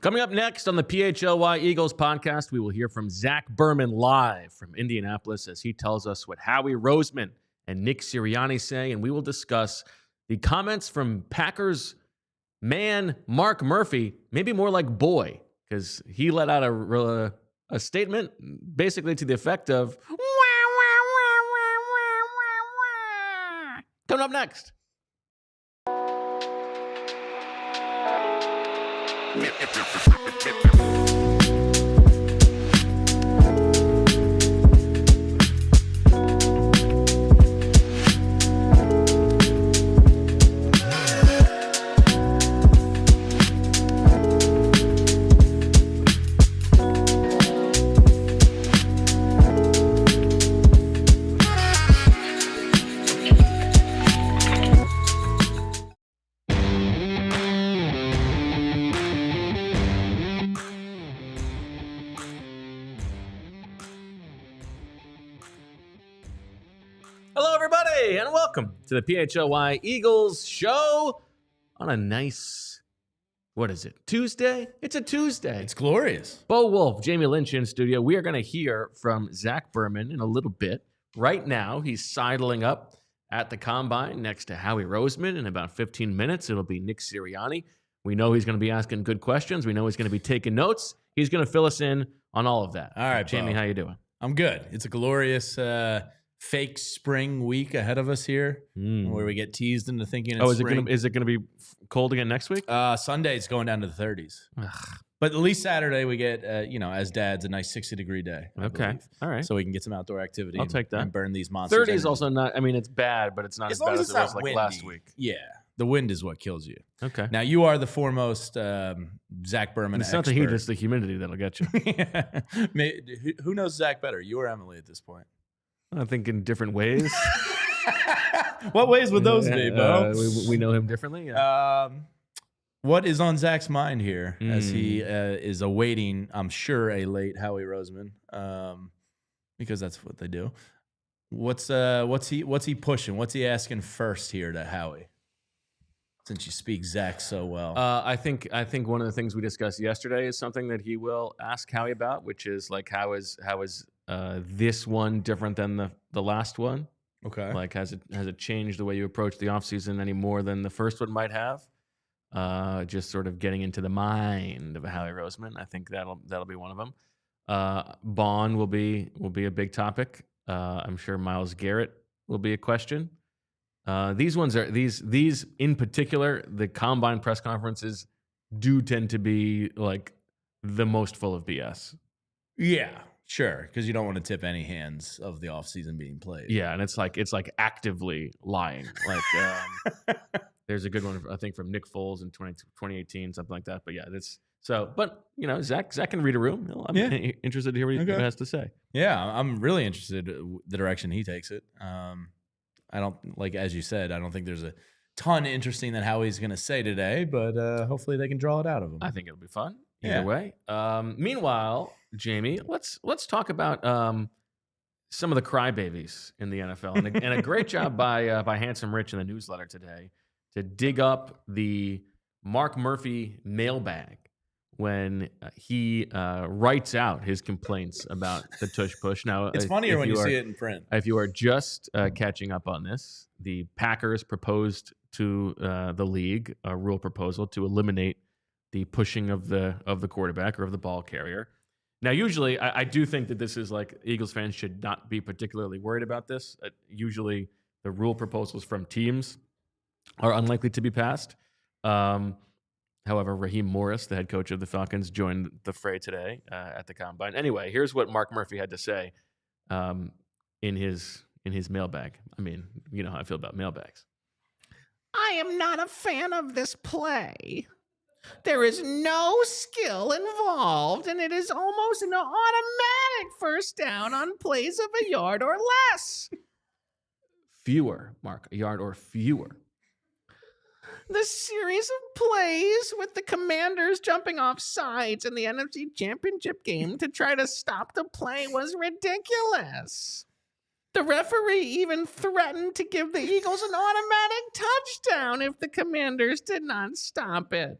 Coming up next on the PHLY Eagles podcast, we will hear from Zach Berman live from Indianapolis as he tells us what Howie, Roseman, and Nick Sirianni say, and we will discuss the comments from Packers man Mark Murphy, maybe more like boy, because he let out a statement basically to the effect of, coming up next. And welcome to the PHLY Eagles show on a nice, what is it, Tuesday? It's a Tuesday. It's glorious. Bo Wulf, Jamie Lynch in studio. We are going to hear from Zach Berman in a little bit. Right now, he's sidling up at the Combine next to Howie Roseman. In about 15 minutes, it'll be Nick Sirianni. We know he's going to be asking good questions. We know he's going to be taking notes. He's going to fill us in on all of that. All right, Jamie, Bo. how you doing? I'm good. It's a glorious fake spring week ahead of us here, where we get teased into thinking it's spring. Is it going to be cold again next week? Sunday it's going down to the 30s. But at least Saturday we get, as dads, a nice 60-degree day. Okay. All right. So we can get some outdoor activity. I'll take that. And burn these monsters. 30 is also not, I mean, it's bad, but it's not as bad as it was like last week. Yeah. The wind is what kills you. Okay. Now, you are the foremost Zach Berman It's expert. not the heat, it's the humidity that'll get you. Who knows Zach better, you or Emily at this point? I think in different ways. What ways would those be, Bo? We know him differently. Yeah. What is on Zach's mind here as he is awaiting, I'm sure, a late Howie Roseman, because that's what they do. What's he pushing? What's he asking first here to Howie? Since you speak Zach so well, I think one of the things we discussed yesterday is something that he will ask Howie about, which is like how is this one different than the last one? Okay, like has it changed the way you approach the offseason any more than the first one might have? Just sort of getting into the mind of Howie Roseman. I think that'll be one of them. Bond will be a big topic. I'm sure Myles Garrett will be a question. These ones are these in particular. The Combine press conferences do tend to be like the most full of BS. Yeah, sure, because you don't want to tip any hands of the offseason being played. Yeah, and it's like actively lying. Like there's a good one I think from Nick Foles in 2018, something like that. But yeah, that's so. But Zach can read a room. I'm interested to hear what he has to say. Yeah, I'm really interested the direction he takes it. I don't, as you said, I don't think there's a ton interesting that Howie's going to say today, but hopefully they can draw it out of him. I think it'll be fun either way. Meanwhile, Jamie, let's talk about some of the crybabies in the NFL, and a great job by Handsome Rich in the newsletter today to dig up the Mark Murphy mailbag when he writes out his complaints about the Tush push. Now, it's funnier when you see it in print. If you are just catching up on this, the Packers proposed to the league a rule proposal to eliminate the pushing of the quarterback or of the ball carrier. Now, usually, I do think that this is like Eagles fans should not be particularly worried about this. Usually, the rule proposals from teams are unlikely to be passed. However, Raheem Morris, the head coach of the Falcons, joined the fray today at the Combine. Anyway, here's what Mark Murphy had to say in his mailbag. I mean, you know how I feel about mailbags. I am not a fan of this play. There is no skill involved, and it is almost an automatic first down on plays of a yard or less. Fewer, Mark, a yard or fewer. The series of plays with the Commanders jumping off sides in the NFC Championship game to try to stop the play was ridiculous. The referee even threatened to give the Eagles an automatic touchdown if the Commanders did not stop it.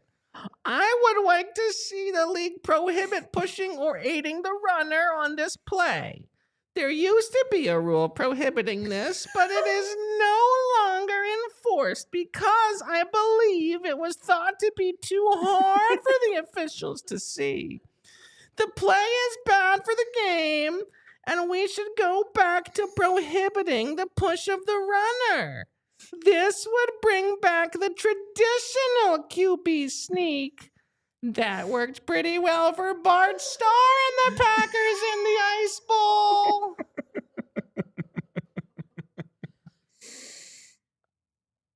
I would like to see the league prohibit pushing or aiding the runner on this play. There used to be a rule prohibiting this, but it is no longer enforced because I believe it was thought to be too hard for the officials to see. The play is bad for the game, and we should go back to prohibiting the push of the runner. This would bring back the traditional QB sneak. That worked pretty well for Bart Starr and the Packers in the Ice Bowl.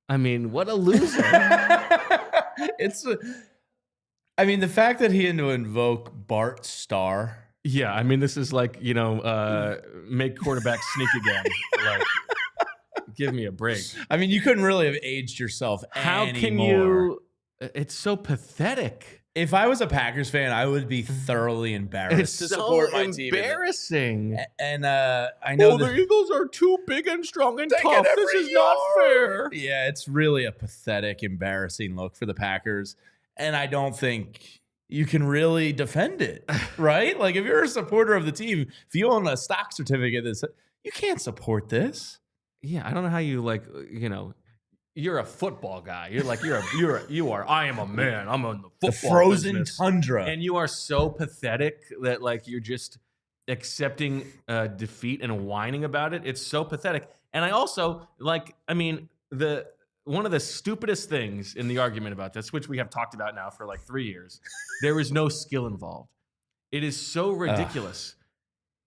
I mean, what a loser. I mean, the fact that he had to invoke Bart Starr. Yeah, I mean, this is like, make quarterback sneak again. Like, give me a break. I mean, you couldn't really have aged yourself How anymore. can you? It's so pathetic. If I was a Packers fan, I would be thoroughly embarrassed It's to so support my team. embarrassing. And I know the Eagles are too big and strong and Take tough. it This every is not fair. Yeah, it's really a pathetic, embarrassing look for the Packers. And I don't think you can really defend it, right? Like, if you're a supporter of the team, if you own a stock certificate, you can't support this. Yeah, I don't know how you you're a football guy. You're like I am a man. I'm on the football The frozen business. tundra. And you are so pathetic that like you're just accepting defeat and whining about it. It's so pathetic. And I also one of the stupidest things in the argument about this, which we have talked about now for like 3 years, there is no skill involved. It is so ridiculous.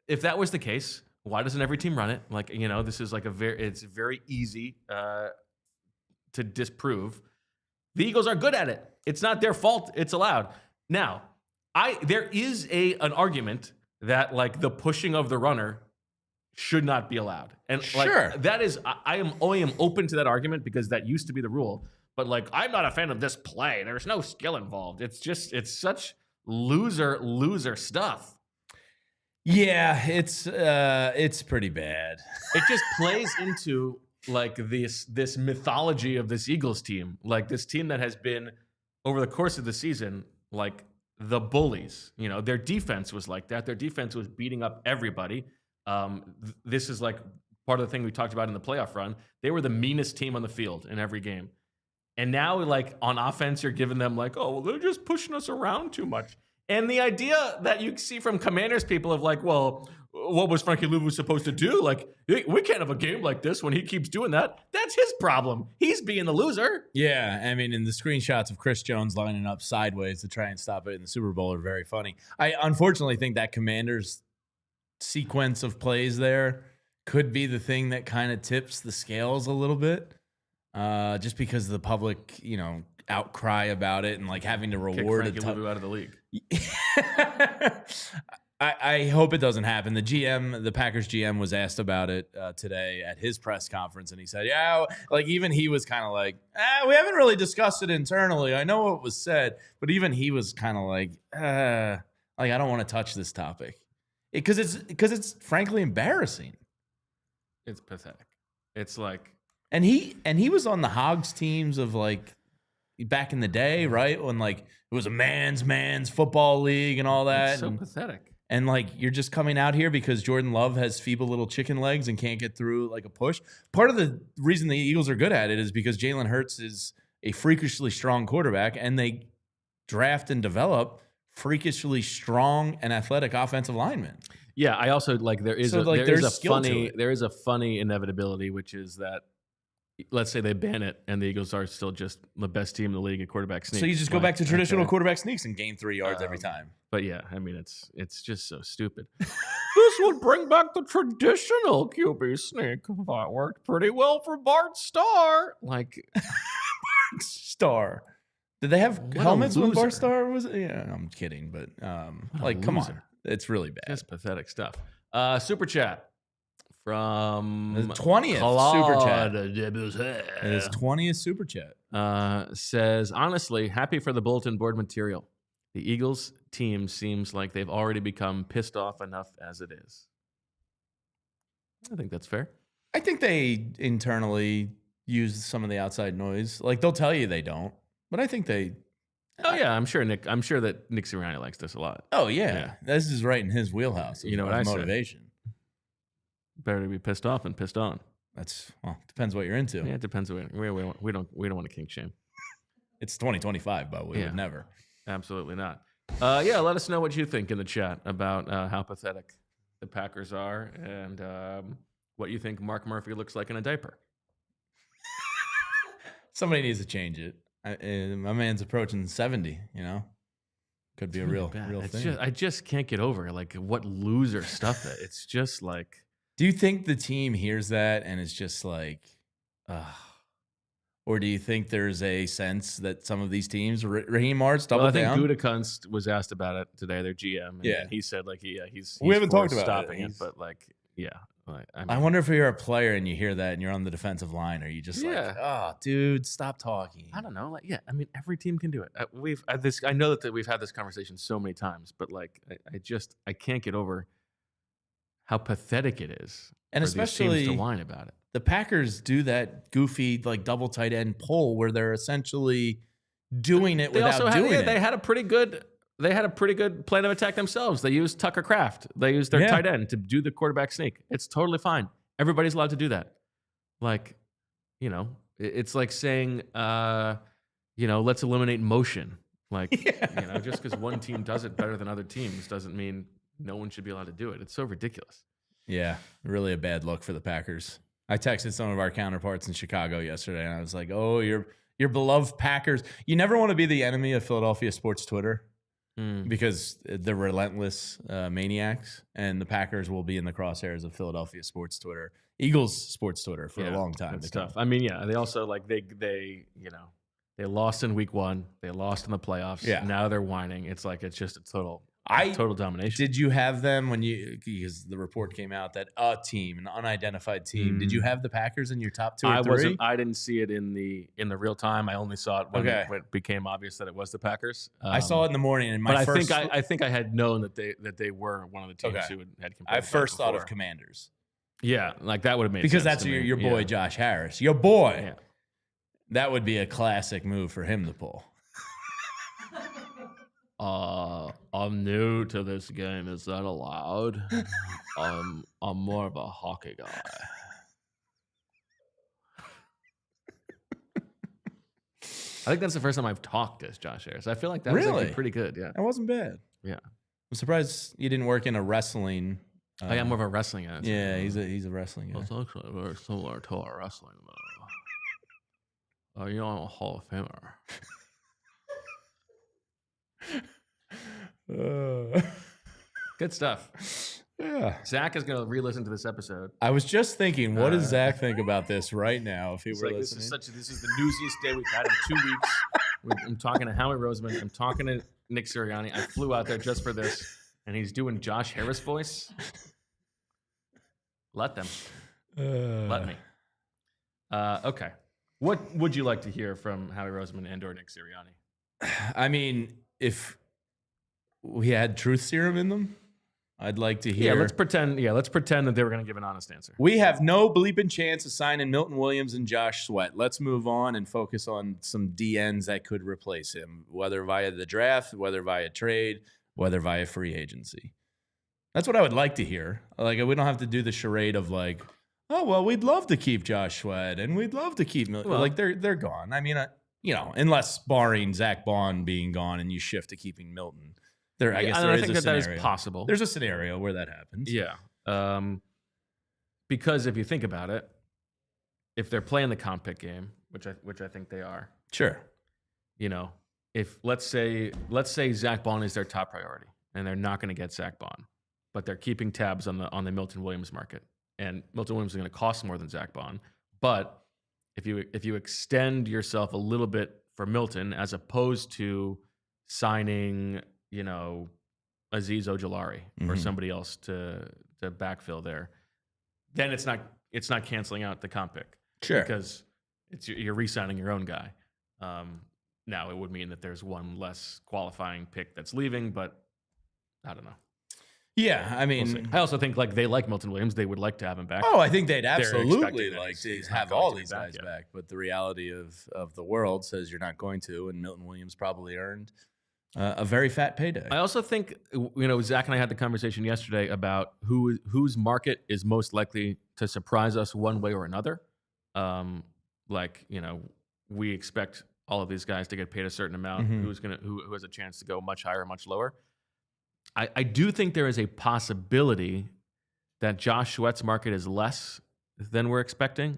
If that was the case, why doesn't every team run it? Like, this is like it's very easy to disprove. The Eagles are good at it. It's not their fault. It's allowed. Now, there is an argument that like the pushing of the runner should not be allowed. And Sure. like that is I am open to that argument because that used to be the rule. But like I'm not a fan of this play. There's no skill involved. It's such loser stuff. Yeah, it's pretty bad. It just plays into like this mythology of this Eagles team, like this team that has been over the course of the season, like the bullies. Their defense was like that. Their defense was beating up everybody. This is like part of the thing we talked about in the playoff run. They were the meanest team on the field in every game. And now like on offense, you're giving them like, oh, well, they're just pushing us around too much. And the idea that you see from Commanders people of like, well, what was Frankie Louvu supposed to do? Like, we can't have a game like this when he keeps doing that. That's his problem. He's being the loser. Yeah, I mean, and the screenshots of Chris Jones lining up sideways to try and stop it in the Super Bowl are very funny. I unfortunately think that Commanders sequence of plays there could be the thing that kind of tips the scales a little bit, just because of the public, outcry about it and like having to reward Kick Frankie Louvu out of the league. I hope it doesn't happen. The Packers GM was asked about it today at his press conference, and he said, yeah, like even he was kind of like, we haven't really discussed it internally. I know what was said, but even he was kind of like I don't want to touch this topic because it's frankly embarrassing. It's pathetic. It's like, and he was on the Hogs teams of like back in the day, right? When like it was a man's football league and all that. It's so pathetic. And like you're just coming out here because Jordan Love has feeble little chicken legs and can't get through like a push. Part of the reason the Eagles are good at it is because Jalen Hurts is a freakishly strong quarterback, and they draft and develop freakishly strong and athletic offensive linemen. Yeah, I also like there is a funny inevitability, which is that let's say they ban it and the Eagles are still just the best team in the league at quarterback sneak. So you just go back to traditional quarterback sneaks and gain 3 yards every time. But yeah, I mean it's just so stupid. This would bring back the traditional QB sneak. That worked pretty well for Bart Starr. Like Starr. Did they have What a helmets when loser. Bart Starr was? Yeah, I'm kidding, but like, come on, loser. it's really bad. Just pathetic stuff. Super chat from The 20th super chat. His 20th super chat. Says, honestly, happy for the bulletin board material. The Eagles team seems like they've already become pissed off enough as it is. I think that's fair. I think they internally use some of the outside noise. Like they'll tell you they don't, but I think they Oh yeah, I'm sure that Nick Sirianni likes this a lot. Oh yeah. This is right in his wheelhouse. You know what I say. Motivation. Better to be pissed off than pissed on. Depends what you're into. Yeah, it depends. We don't want to kink shame. It's 2025, but we would never. Absolutely not. Yeah, let us know what you think in the chat about how pathetic the Packers are and what you think Mark Murphy looks like in a diaper. Somebody needs to change it. My man's approaching 70, Could be a real thing. I just can't get over like what loser stuff it. It's just like. Do you think the team hears that and it's just like, or do you think there's a sense that some of these teams, Raheem Martz, double down? I think Gutekunst was asked about it today, their GM. And he said like he's we haven't talked about stopping it, but like I wonder if you're a player and you hear that and you're on the defensive line, are you just like, oh, dude, stop talking? I don't know. Like, I mean, every team can do it. I know that we've had this conversation so many times, but like, I can't get over how pathetic it is, and for especially these teams to whine about it. The Packers do that goofy like double tight end pull where they're essentially doing it without doing it. They had a pretty good plan of attack themselves. They used Tucker Kraft. They used their tight end to do the quarterback sneak. It's totally fine. Everybody's allowed to do that. Like, it's like saying, let's eliminate motion. Like, just because one team does it better than other teams doesn't mean no one should be allowed to do it. It's so ridiculous. Yeah, really a bad look for the Packers. I texted some of our counterparts in Chicago yesterday, and I was like, oh, your beloved Packers. You never want to be the enemy of Philadelphia sports Twitter. Because they're relentless maniacs, and the Packers will be in the crosshairs of Philadelphia sports Twitter, Eagles sports Twitter for a long time. It's tough. I mean, they also like they lost in week 1, they lost in the playoffs. Yeah, now they're whining. It's like it's just a total domination. Did you have them because the report came out that a team, an unidentified team? Did you have the Packers in your top 2 or 3? I didn't see it in the real time. I only saw it when it became obvious that it was the Packers. I saw it in the morning, and I think I had known that they were one of the teams who had compared. I first thought of Commanders. Yeah, like that would have made because sense that's your boy Josh Harris, your boy. Yeah. That would be a classic move for him to pull. I'm new to this game. Is that allowed? I'm more of a hockey guy. I think that's the first time I've talked as Josh Harris. I feel like that was actually pretty good. Yeah, that wasn't bad. Yeah, I'm surprised you didn't work in a wrestling. I am more of a wrestling guy. Yeah, he's a wrestling guy. It's actually very similar to our wrestling, though. I'm a Hall of Famer. Good stuff. Yeah. Zach is going to re-listen to this episode. I was just thinking, what does Zach think about this right now if he were listening? This is the newsiest day we've had in 2 weeks. I'm talking to Howie Roseman. I'm talking to Nick Sirianni. I flew out there just for this, and he's doing Josh Harris voice. Let them. Let me. Okay. What would you like to hear from Howie Roseman and or Nick Sirianni? I mean, if we had truth serum in them, I'd like to hear. Let's pretend that they were going to give an honest answer. We have no bleeping chance of signing Milton Williams and Josh Sweat. Let's move on and focus on some DNs that could replace him, whether via the draft, whether via trade, whether via free agency. That's what I would like to hear. Like, we don't have to do the charade of like, oh, well, we'd love to keep Josh Sweat and we'd love to keep Milton. Well, like, they're gone. I mean, unless barring Zach Bond being gone and you shift to keeping Milton. I think that is possible. There's a scenario where that happens. Yeah. Because if you think about it, if they're playing the comp pick game, which I think they are. Sure. If let's say Zach Bond is their top priority and they're not going to get Zach Bond, but they're keeping tabs on the Milton Williams market. And Milton Williams is going to cost more than Zach Bond. But if you extend yourself a little bit for Milton as opposed to signing Azeez Ojulari or somebody else to backfill there, then it's not canceling out the comp pick. Sure. Because you're re-signing your own guy. Now it would mean that there's one less qualifying pick that's leaving, but I don't know. Yeah, I We'll see. mean, I also think like they like Milton Williams. They would like to have him back. oh, I think they'd expecting absolutely that like to he's not have going all to be these back guys yet. back. But the reality of the world says you're not going to, and Milton Williams probably earned a very fat payday. I also think, Zach and I had the conversation yesterday about whose market is most likely to surprise us one way or another. We expect all of these guys to get paid a certain amount. Mhm. Who has a chance to go much higher, much lower? I do think there is a possibility that Josh Sweat's market is less than we're expecting.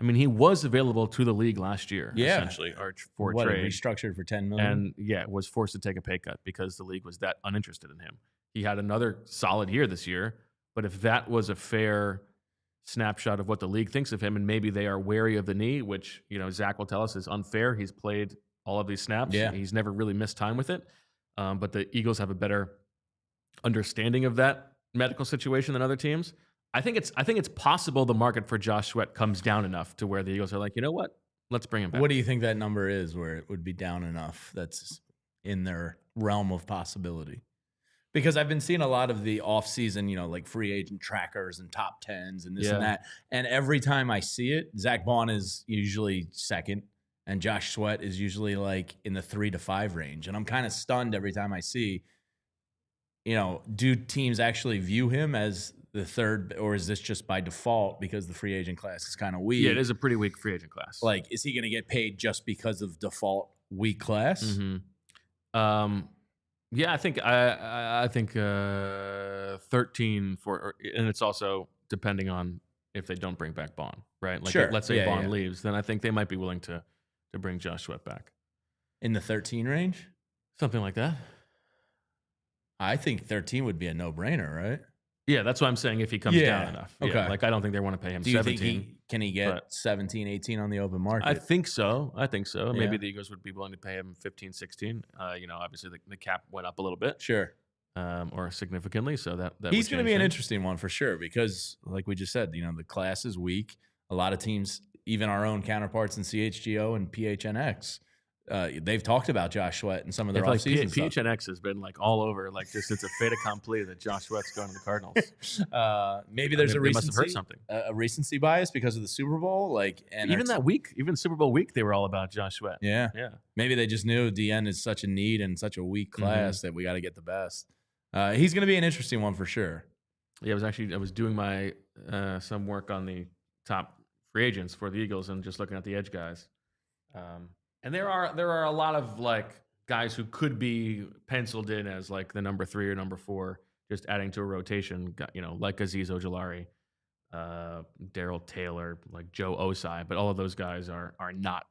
I mean, he was available to the league last year, Yeah. essentially, or for What, trade. restructured for $10 million? And was forced to take a pay cut because the league was that uninterested in him. He had another solid year this year, but if that was a fair snapshot of what the league thinks of him, and maybe they are wary of the knee, which Zach will tell us is unfair. He's played all of these snaps. Yeah. He's never really missed time with it. But the Eagles have a better understanding of that medical situation than other teams. I think it's possible the market for Josh Sweat comes down enough to where the Eagles are like, you know what? Let's bring him back. What do you think that number is where it would be down enough that's in their realm of possibility? Because I've been seeing a lot of the offseason, like free agent trackers and top tens and this and that. And every time I see it, Zach Bond is usually second and Josh Sweat is usually like in the 3 to 5 range. And I'm kind of stunned every time I see, do teams actually view him as the third, or is this just by default because the free agent class is kind of weak? Yeah, it is a pretty weak free agent class. Like, is he going to get paid just because of default weak class? Mm-hmm. Yeah, I think 13 and it's also depending on if they don't bring back Bond, right? Like, Sure. let's say Bond yeah. leaves, then I think they might be willing to bring Josh Sweat back. In the 13 range? Something like that. I think 13 would be a no-brainer, right? Yeah, that's what I'm saying if he comes down enough. Okay. Yeah, like, I don't think they want to pay him Do you 17. think can he get 17, 18 on the open market? I think so. Yeah. Maybe the Eagles would be willing to pay him 15, 16. Obviously the cap went up a little bit. Sure. Or significantly. So that He's going to be an things. interesting one for sure because, like we just said, the class is weak. A lot of teams, even our own counterparts in CHGO and PHNX, they've talked about Josh Sweat and some of their offseason stuff. PHNX has been like all over, like just it's a fait accompli that Josh Sweat's going to the Cardinals. Maybe there's they must have heard something. A recency bias because of the Super Bowl, Even that week, even Super Bowl week, they were all about Josh Sweat. Yeah. Maybe they just knew DN is such a need and such a weak class that we got to get the best. He's going to be an interesting one for sure. Yeah, I was doing my some work on the top free agents for the Eagles and just looking at the edge guys. And there are a lot of like guys who could be penciled in as like the number 3 or number 4, just adding to a rotation. Like Azeez Ojulari, Daryl Taylor, like Joe Osai, but all of those guys are not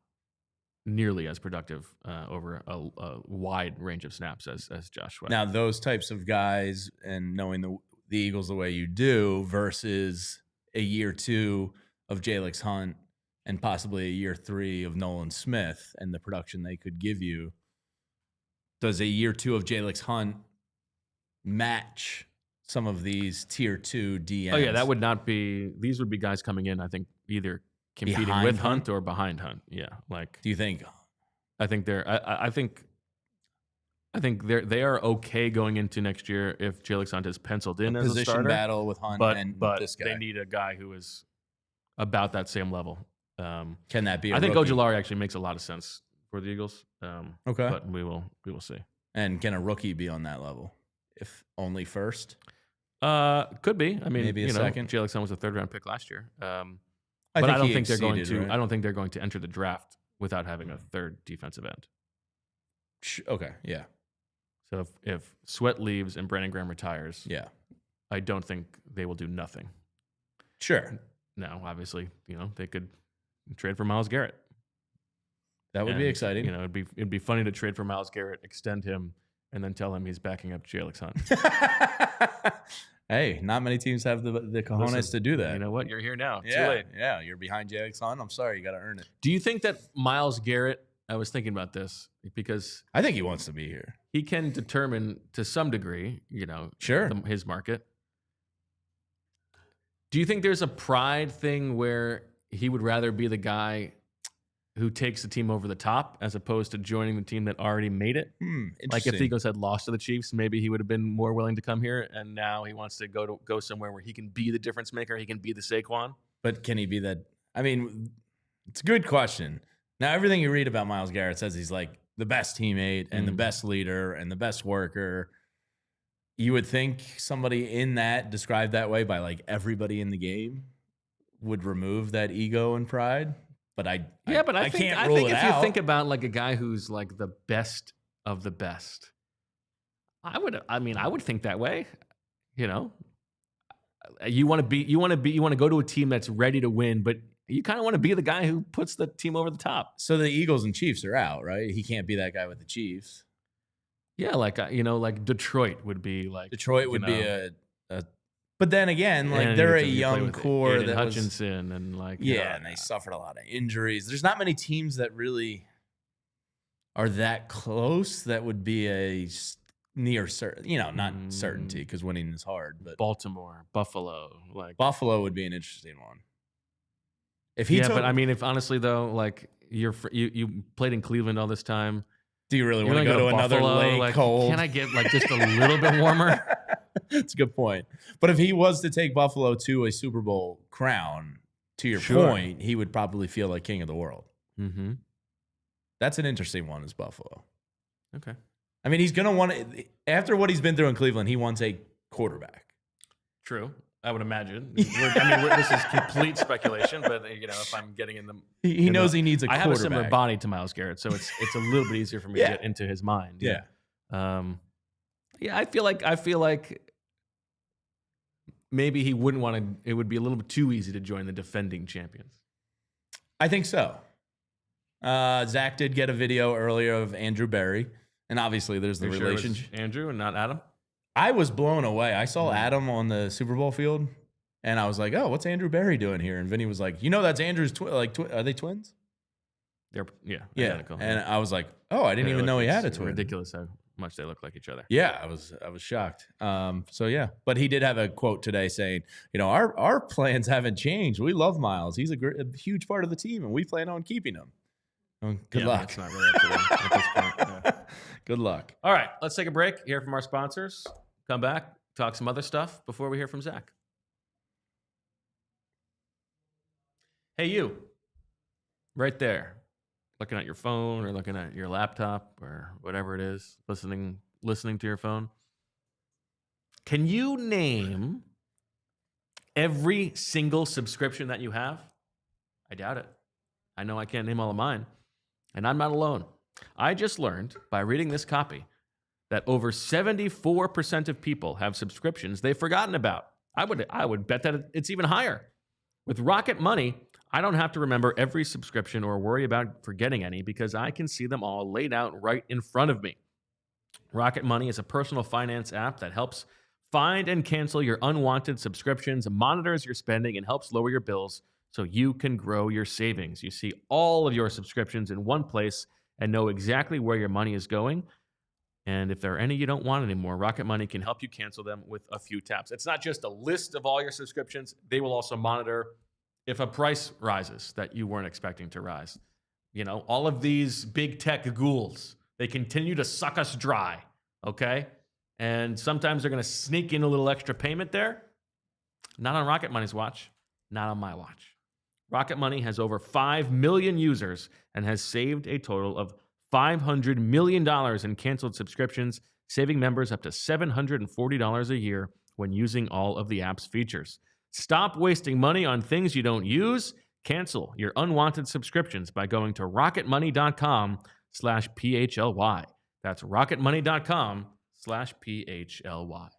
nearly as productive over a wide range of snaps as Josh Sweat. Now, those types of guys, and knowing the Eagles the way you do, versus a year 2 of Jalix Hunt and possibly a year 3 of Nolan Smith and the production they could give you, does a year 2 of Jalix Hunt match some of these tier 2 DNs? Oh yeah, that would not be. These would be guys coming in, I think, either competing Behind with Hunt? Hunt or behind Hunt. Yeah, like Do you think? I think they're. I think they are okay going into next year if Jalix Hunt is penciled in as a Position starter. battle with Hunt But and this guy. they need a guy who is about that same level. Can that be? I think rookie? Ojulari actually makes a lot of sense for the Eagles. Okay. But we will see. And can a rookie be on that level? If only first? Could be. I mean, Maybe a second. Jalix Hunt was a 3rd round pick last year. I But I don't he think they're going exceeded, to. right? I don't think they're going to enter the draft without having a 3rd defensive end. Okay. Yeah. So if Sweat leaves and Brandon Graham retires, Yeah. I don't think they will do nothing. Sure. Now, obviously, they could trade for Myles Garrett. That would be exciting. It'd be funny to trade for Myles Garrett, extend him, and then tell him he's backing up Jalix Hunt. Hey, not many teams have the cojones Listen, to do that. You know what? You're here now. Yeah, Too late. yeah. You're behind Jalix Hunt. I'm sorry, you got to earn it. Do you think that Myles Garrett? I was thinking about this because I think he wants to be here. he can determine to some degree, Sure. his market. Do you think there's a pride thing where he would rather be the guy who takes the team over the top as opposed to joining the team that already made it. Like if the Eagles had lost to the Chiefs, maybe he would have been more willing to come here. And now he wants to go somewhere where he can be the difference maker. He can be the Saquon. But can he be that? I mean, it's a good question. Now, everything you read about Myles Garrett says he's like the best teammate and the best leader and the best worker. You would think somebody in that described that way by like everybody in the game would remove that ego and pride. But I think can't rule it if out. you think about like a guy who's like the best of the best, I would think that way. You know, you want to go to a team that's ready to win, but you kind of want to be the guy who puts the team over the top. So the Eagles and Chiefs are out, right? He can't be that guy with the Chiefs. Yeah, like like Detroit would be like a. But then again, like they're a young core that Hutchinson and like and they suffered a lot of injuries. There's not many teams that really are that close that would be a near certain, not certainty because winning is hard. But Baltimore, Buffalo, like Buffalo would be an interesting one. If he but I mean, if honestly though, like you played in Cleveland all this time, do you really want to go to another lake like, cold? Can I get like just a little bit warmer? That's a good point. But if he was to take Buffalo to a Super Bowl crown, to your point, he would probably feel like king of the world. Mm-hmm. That's an interesting one, is Buffalo. Okay. I mean, he's going to want to, after what he's been through in Cleveland, he wants a quarterback. True. I would imagine. This is complete speculation, but if I'm getting in the, he knows he needs a quarterback. I have a similar body to Myles Garrett, so it's a little bit easier for me to get into his mind. Yeah. I feel like maybe he wouldn't want to. It would be a little bit too easy to join the defending champions. I think so. Zach did get a video earlier of Andrew Berry, and obviously there's the relationship. Sure Andrew and not Adam. I was blown away. I saw Adam on the Super Bowl field, and I was like, "Oh, what's Andrew Berry doing here?" And Vinny was like, "That's Andrew's are they twins?" They're identical. And I was like, "Oh, I didn't even know he had a twin." Ridiculous how much they look like each other. Yeah, I was shocked. But he did have a quote today saying, our plans haven't changed. We love Myles. He's a huge part of the team, and we plan on keeping him. Good luck. It's not really up to them at this point. Yeah. Good luck. All right, let's take a break. Hear from our sponsors. Come back, talk some other stuff before we hear from Zach. Hey, you, right there, looking at your phone or looking at your laptop or whatever it is, listening to your phone. Can you name every single subscription that you have? I doubt it. I know I can't name all of mine, and I'm not alone. I just learned by reading this copy that over 74% of people have subscriptions they've forgotten about. I would bet that it's even higher. With Rocket Money, I don't have to remember every subscription or worry about forgetting any because I can see them all laid out right in front of me. Rocket Money is a personal finance app that helps find and cancel your unwanted subscriptions, monitors your spending, and helps lower your bills so you can grow your savings. You see all of your subscriptions in one place and know exactly where your money is going. And if there are any you don't want anymore, Rocket Money can help you cancel them with a few taps. It's not just a list of all your subscriptions. They will also monitor if a price rises that you weren't expecting to rise. All of these big tech ghouls, they continue to suck us dry, okay? And sometimes they're going to sneak in a little extra payment there. Not on Rocket Money's watch. Not on my watch. Rocket Money has over 5 million users and has saved a total of $500 million in canceled subscriptions, saving members up to $740 a year when using all of the app's features. Stop wasting money on things you don't use. Cancel your unwanted subscriptions by going to rocketmoney.com/PHLY. That's rocketmoney.com/PHLY.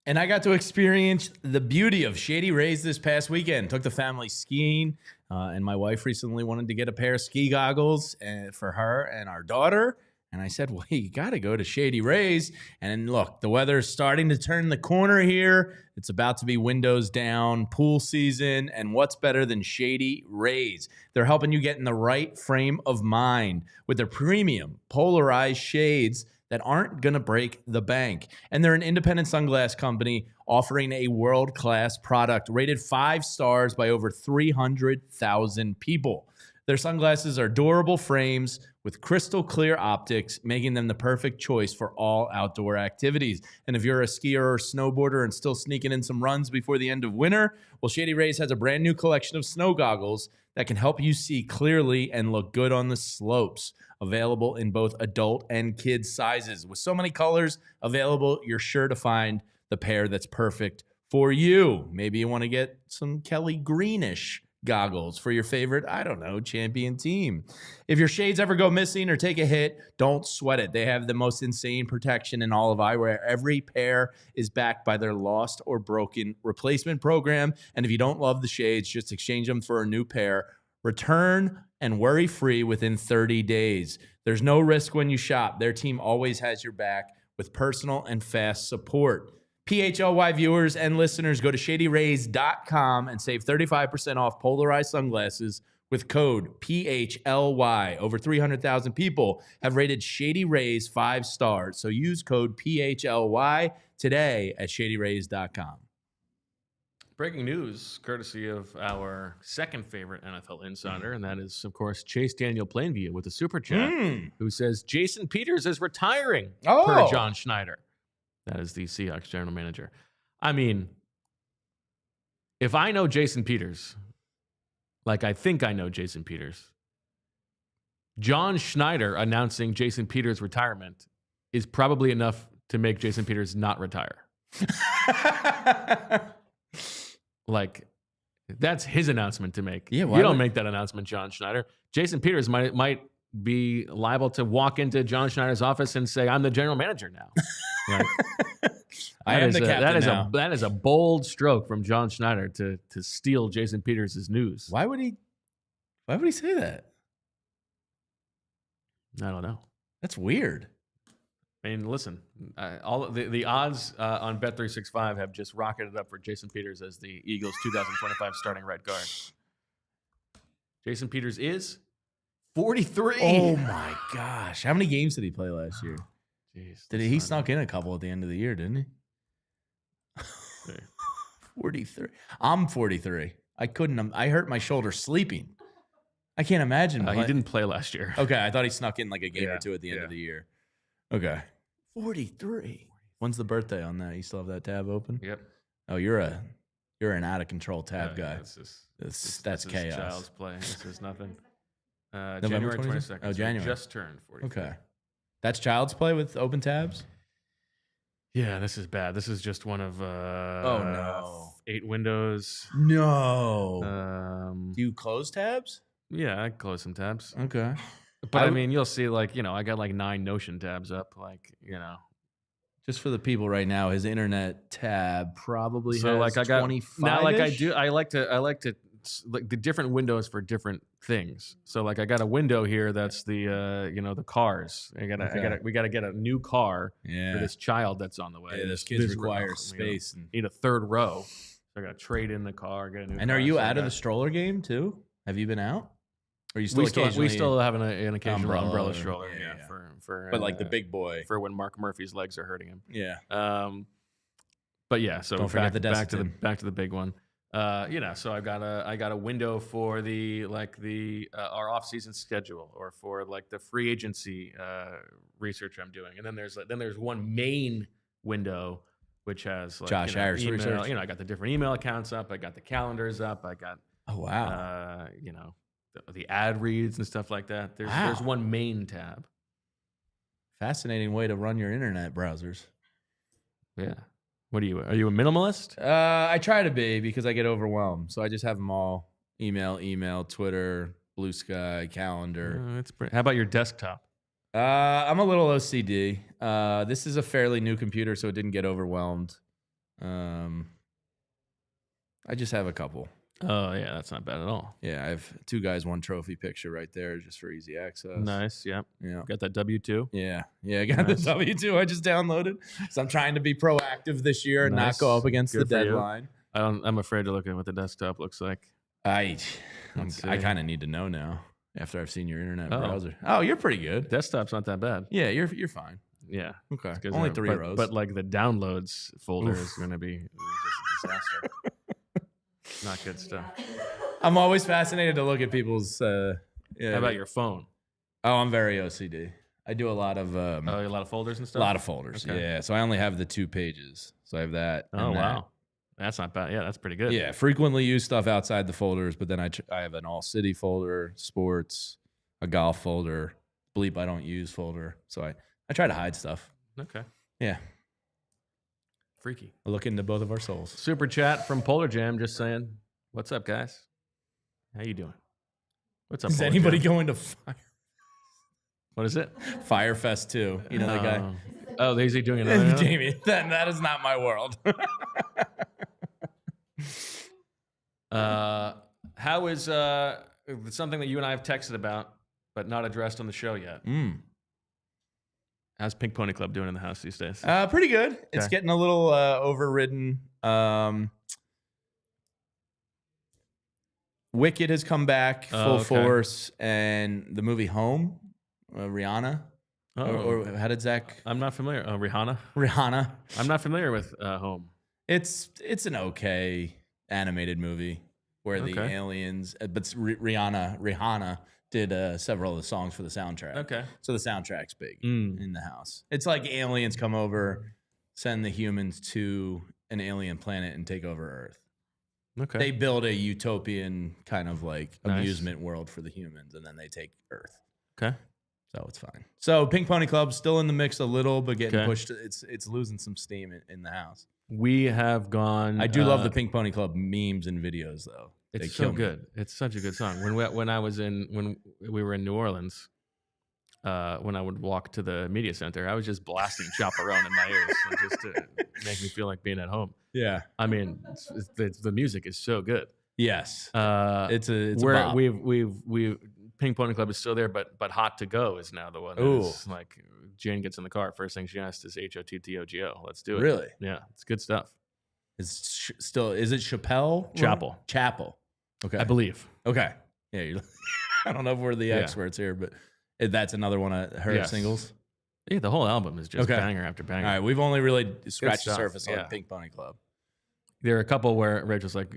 And I got to experience the beauty of Shady Rays this past weekend. Took the family skiing, and my wife recently wanted to get a pair of ski goggles for her and our daughter. And I said, well, you got to go to Shady Rays. And look, the weather is starting to turn the corner here. It's about to be windows down, pool season. And what's better than Shady Rays? They're helping you get in the right frame of mind with their premium polarized shades that aren't going to break the bank. And they're an independent sunglass company offering a world-class product rated 5 stars by over 300,000 people. Their sunglasses are durable frames with crystal clear optics, making them the perfect choice for all outdoor activities. And if you're a skier or snowboarder and still sneaking in some runs before the end of winter, well, Shady Rays has a brand new collection of snow goggles that can help you see clearly and look good on the slopes. Available in both adult and kids sizes. With so many colors available, you're sure to find the pair that's perfect for you. Maybe you want to get some Kelly Greenish goggles for your favorite, I don't know, champion team. If your shades ever go missing or take a hit, don't sweat it. They have the most insane protection in all of eyewear. Every pair is backed by their lost or broken replacement program. And if you don't love the shades, just exchange them for a new pair. Return and worry-free within 30 days. There's no risk when you shop. Their team always has your back with personal and fast support. PHLY viewers and listeners, go to shadyrays.com and save 35% off polarized sunglasses with code PHLY. Over 300,000 people have rated Shady Rays 5 stars, so use code PHLY today at shadyrays.com. Breaking news, courtesy of our second favorite NFL insider, and that is, of course, Chase Daniel Plainview with a super chat, who says Jason Peters is retiring per John Schneider. That is the Seahawks general manager. I mean, if I know Jason Peters, like I think I know Jason Peters, John Schneider announcing Jason Peters' retirement is probably enough to make Jason Peters not retire. Like, that's his announcement to make. Yeah, you don't make that announcement, John Schneider. Jason Peters might be liable to walk into John Schneider's office and say, "I'm the general manager now." Like, I am the captain now. That is a bold stroke from John Schneider to steal Jason Peters' news. Why would he say that? I don't know. That's weird. I mean, listen, all the odds on Bet365 have just rocketed up for Jason Peters as the Eagles' 2025 starting right guard. Jason Peters is 43. Oh my gosh! How many games did he play last year? Jeez, He snuck in a couple at the end of the year, didn't he? 43. I'm 43. I hurt my shoulder sleeping. I can't imagine. He didn't play last year. Okay, I thought he snuck in like a game or two at the end of the year. Okay. 43. When's the birthday on that? You still have that tab open? Yep. Oh, you're an out of control tab guy. That's chaos. Child's play. This is nothing. November January 22nd. Oh, January. Just turned 43. Okay. That's child's play with open tabs? Yeah, this is bad. This is just one of 8 windows. No. Do you close tabs? Yeah, I close some tabs. Okay. But I mean, you'll see, like, I got like 9 Notion tabs up, like, Just for the people right now, his internet tab probably has like I got 25. now, like I like to like the different windows for different things. So like I got a window here that's the the cars. We gotta get a new car for this child that's on the way. Yeah, this kid requires space. Need a third row. So I gotta trade in the car. Get a new and car. Are you out of the stroller game too? Have you been out? Or are you still we still have an occasional umbrella stroller. Yeah. For but like the big boy for when Mark Murphy's legs are hurting him. Yeah. But yeah. So don't forget the back to the big one. So I got a window for our off-season schedule, or for like the free agency research I'm doing, and then there's one main window which has like Josh Harris email, research. I got the different email accounts up, I got the calendars up, I got the ad reads and stuff like that. There's one main tab. Fascinating way to run your internet browsers. Yeah. Are you a minimalist? I try to be, because I get overwhelmed. So I just have them all. Email, Twitter, Blue Sky, calendar. How about your desktop? I'm a little OCD. This is a fairly new computer, so it didn't get overwhelmed. I just have a couple. Oh, yeah, that's not bad at all. Yeah, I have 2 guys, 1 trophy picture right there just for easy access. Nice, yep. Yeah. Got that W2? Yeah, I got the W2 I just downloaded. So I'm trying to be proactive this year and not go up against the deadline. I'm afraid to look at what the desktop looks like. I kind of need to know now after I've seen your internet browser. Oh, you're pretty good. Desktop's not that bad. Yeah, you're fine. Yeah. Okay. Only 3 rows. But like the downloads folder is going to be just a disaster. Not good stuff. I'm always fascinated to look at people's Yeah. How about your phone? Oh, I'm very OCD. I do a lot of A lot of folders and a stuff. lot of folders. Okay. Yeah. So I only have the 2 pages. So I have that. Oh and that. wow, that's not bad. Yeah, that's pretty good. Yeah. Frequently used stuff outside the folders, but then I have an ALLCITY folder, sports, a golf folder, bleep I don't use folder. So I try to hide stuff. Okay. Yeah. Freaky. I look into both of our souls. Super chat from Polar Jam, just saying, "What's up, guys? How you doing? What's up?" Is Polar anybody Jam? going to Fire? What is it? Firefest 2? You know the guy? Oh, is he doing another? Jamie, that is not my world. How is something that you and I have texted about, but not addressed on the show yet? How's Pink Pony Club doing in the house these days? Pretty good. It's Okay. getting a little overridden. Wicked has come back full okay. force, and the movie Home, Rihanna. Or how did Zach? I'm not familiar. Rihanna. Rihanna. I'm not familiar with Home. It's an okay animated movie where the Okay. aliens, but Rihanna did several of the songs for the soundtrack. Okay. So the soundtrack's big in the house. It's like aliens come over, send the humans to an alien planet and take over Earth. Okay. They build a utopian kind of like Nice. amusement world for the humans, and then they take Earth. Okay. So it's fine. So Pink Pony Club still in the mix a little, but getting Okay. pushed. It's losing some steam in the house. We have gone. I do love the Pink Pony Club memes and videos, though. They It's kill so me. good. It's such a good song. When we were in New Orleans, when I would walk to the media center, I was just blasting Chaperone in my ears, just to make me feel like being at home. Yeah. I mean, the music is so good. Yes. It's a where bop. we've Pink Pony Club is still there, but Hot to Go is now the one. It's like Jane gets in the car, first thing she asks is HOTTOGO. Let's do it. Really? Yeah, it's good stuff. Is it Chappelle? Chapel. Chapel. Okay. I believe. Okay. Yeah. I don't know if we're the Yeah. experts here, but that's another one of her Yes. singles. Yeah, the whole album is just Okay. banger after banger. All right. We've only really scratched the stuff, surface yeah. on Pink Pony Club. There are a couple where Rachel's like,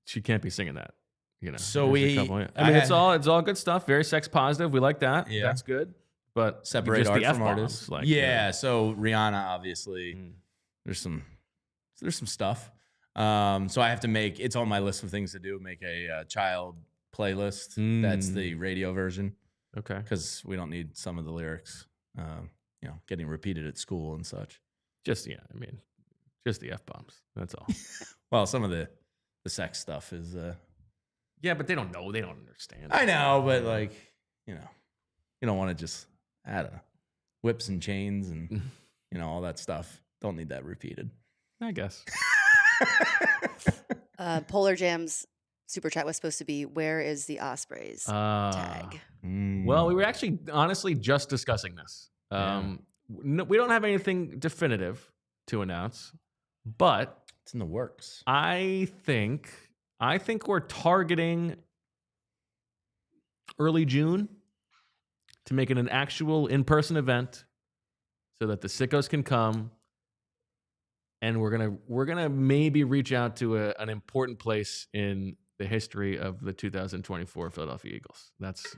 she can't be singing that. You know. So There's a couple, yeah. I mean, it's all good stuff. Very sex positive. We like that. Yeah. That's good. But Separate just art the from F-bombs, artists. like, yeah. So Rihanna, obviously, Mm. there's some stuff. So I have to it's on my list of things to do. Make a child playlist. That's the radio version Okay. because we don't need some of the lyrics, getting repeated at school and such. Just the F-bombs. That's all. Well, some of the sex stuff is. Yeah, but they don't know. They don't understand. I know, but you don't want to just whips and chains and all that stuff. Don't need that repeated. I guess. Polar Jam's super chat was supposed to be, where is the Ospreys tag? Well, we were actually honestly just discussing this. We don't have anything definitive to announce, but It's in the works. I think we're targeting early June to make it an actual in-person event so that the sickos can come, and we're gonna maybe reach out to an important place in the history of the 2024 Philadelphia Eagles. That's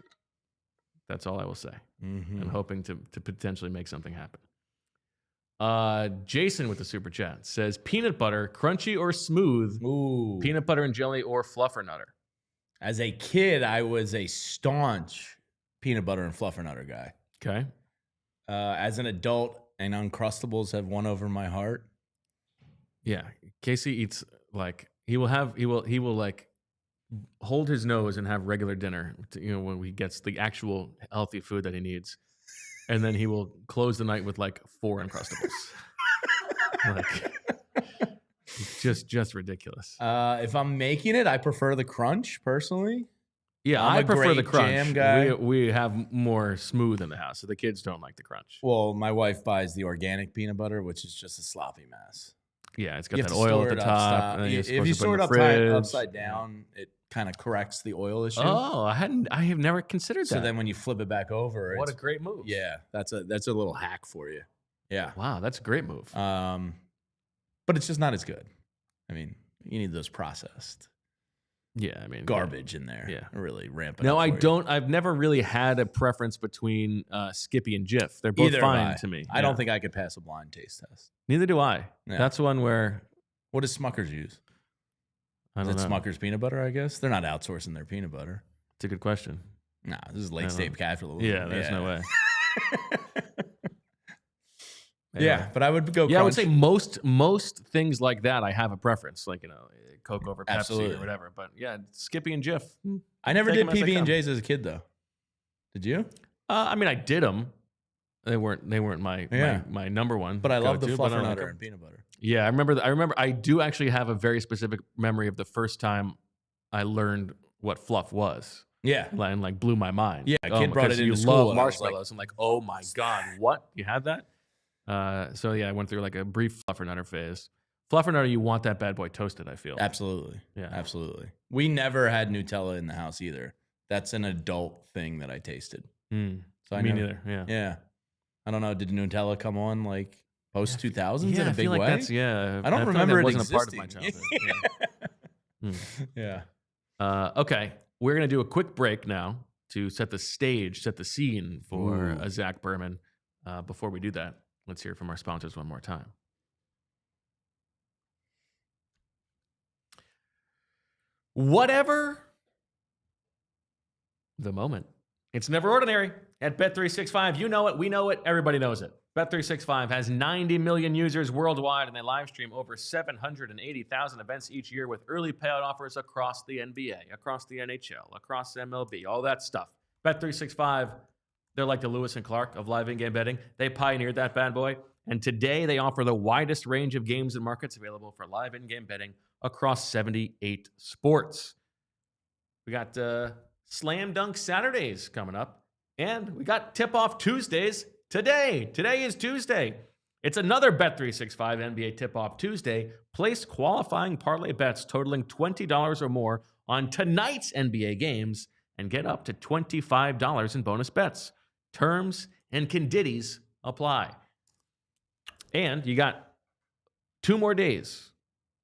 all I will say. I'm hoping to potentially make something happen. Jason with the super chat says, peanut butter, crunchy or smooth? Ooh. Peanut butter and jelly or fluffernutter? As a kid, I was a staunch peanut butter and fluffernutter guy. Okay. As an adult, and Uncrustables have won over my heart. Yeah. Casey eats like he will like hold his nose and have regular dinner when he gets the actual healthy food that he needs. And then he will close the night with like 4 Uncrustables. Like just ridiculous. If I'm making it, I prefer the crunch personally. Yeah, I'm I a prefer the great crunch. jam guy. We have more smooth in the house, so the kids don't like the crunch. Well, my wife buys the organic peanut butter, which is just a sloppy mess. Yeah, it's got You have that to oil store at the it top. and then you're If supposed you to put store in it the fridge. upside down, it kind of corrects the oil issue. Oh, I have never considered So that. then when you flip it back over, What a it's, great move. yeah, that's a little hack for you. Yeah. Wow, that's a great move. But it's just not as good. I mean, you need those processed. Yeah, I mean, garbage in there. Yeah. Really rampant. No, I don't. I've never really had a preference between Skippy and Jif. They're both fine to me. I don't think I could pass a blind taste test. Neither do I. Yeah. That's one where. What does Smucker's use? I Is don't it know. Smucker's peanut butter, I guess? They're not outsourcing their peanut butter. It's a good question. Nah, this is late state capitalism. Yeah, there's no way. Yeah, but I would go Yeah, Crunch. I would say most things like that I have a preference, like, Coke over Pepsi Absolutely. or whatever. But yeah, Skippy and Jif. I never Take did 'em as they come. PB&Js as a kid, though. Did you? I mean, I did them. They weren't my my number one. But I love the go-to, but I like fluffernutter 'em. and peanut butter. Yeah, I remember. I do actually have a very specific memory of the first time I learned what fluff was. Yeah. And like blew my mind. Yeah, a kid brought it you into school, love and I was like, marshmallows. I'm like, oh my god, what? You had that? So yeah, I went through like a brief fluffernutter phase. Fluffernutter, you want that bad boy toasted, I feel. Absolutely. Yeah. Absolutely. We never had Nutella in the house either. That's an adult thing that I tasted. Mm. So I Me never, neither. Yeah. Yeah. I don't know. Did Nutella come on like post 2000s in Yeah, a I big feel like way? that's yeah. I don't feel like remember that it wasn't a part of my existing. childhood. Yeah. Yeah. Okay, we're gonna do a quick break now to set the stage, set the scene for Ooh. Zach Berman. Before we do that, let's hear from our sponsors one more time. Whatever the moment, it's never ordinary at Bet365. You know it, we know it, everybody knows it. Bet365 has 90 million users worldwide, and they live stream over 780,000 events each year with early payout offers across the NBA, across the NHL, across MLB, all that stuff. Bet365, they're like the Lewis and Clark of live in-game betting. They pioneered that bad boy, and today they offer the widest range of games and markets available for live in-game betting across 78 sports. We got Slam Dunk Saturdays coming up, and we got Tip-Off Tuesdays today. Today is Tuesday. It's another Bet365 NBA Tip-Off Tuesday. Place qualifying parlay bets totaling $20 or more on tonight's NBA games and get up to $25 in bonus bets. Terms and conditions apply. And you got 2 more days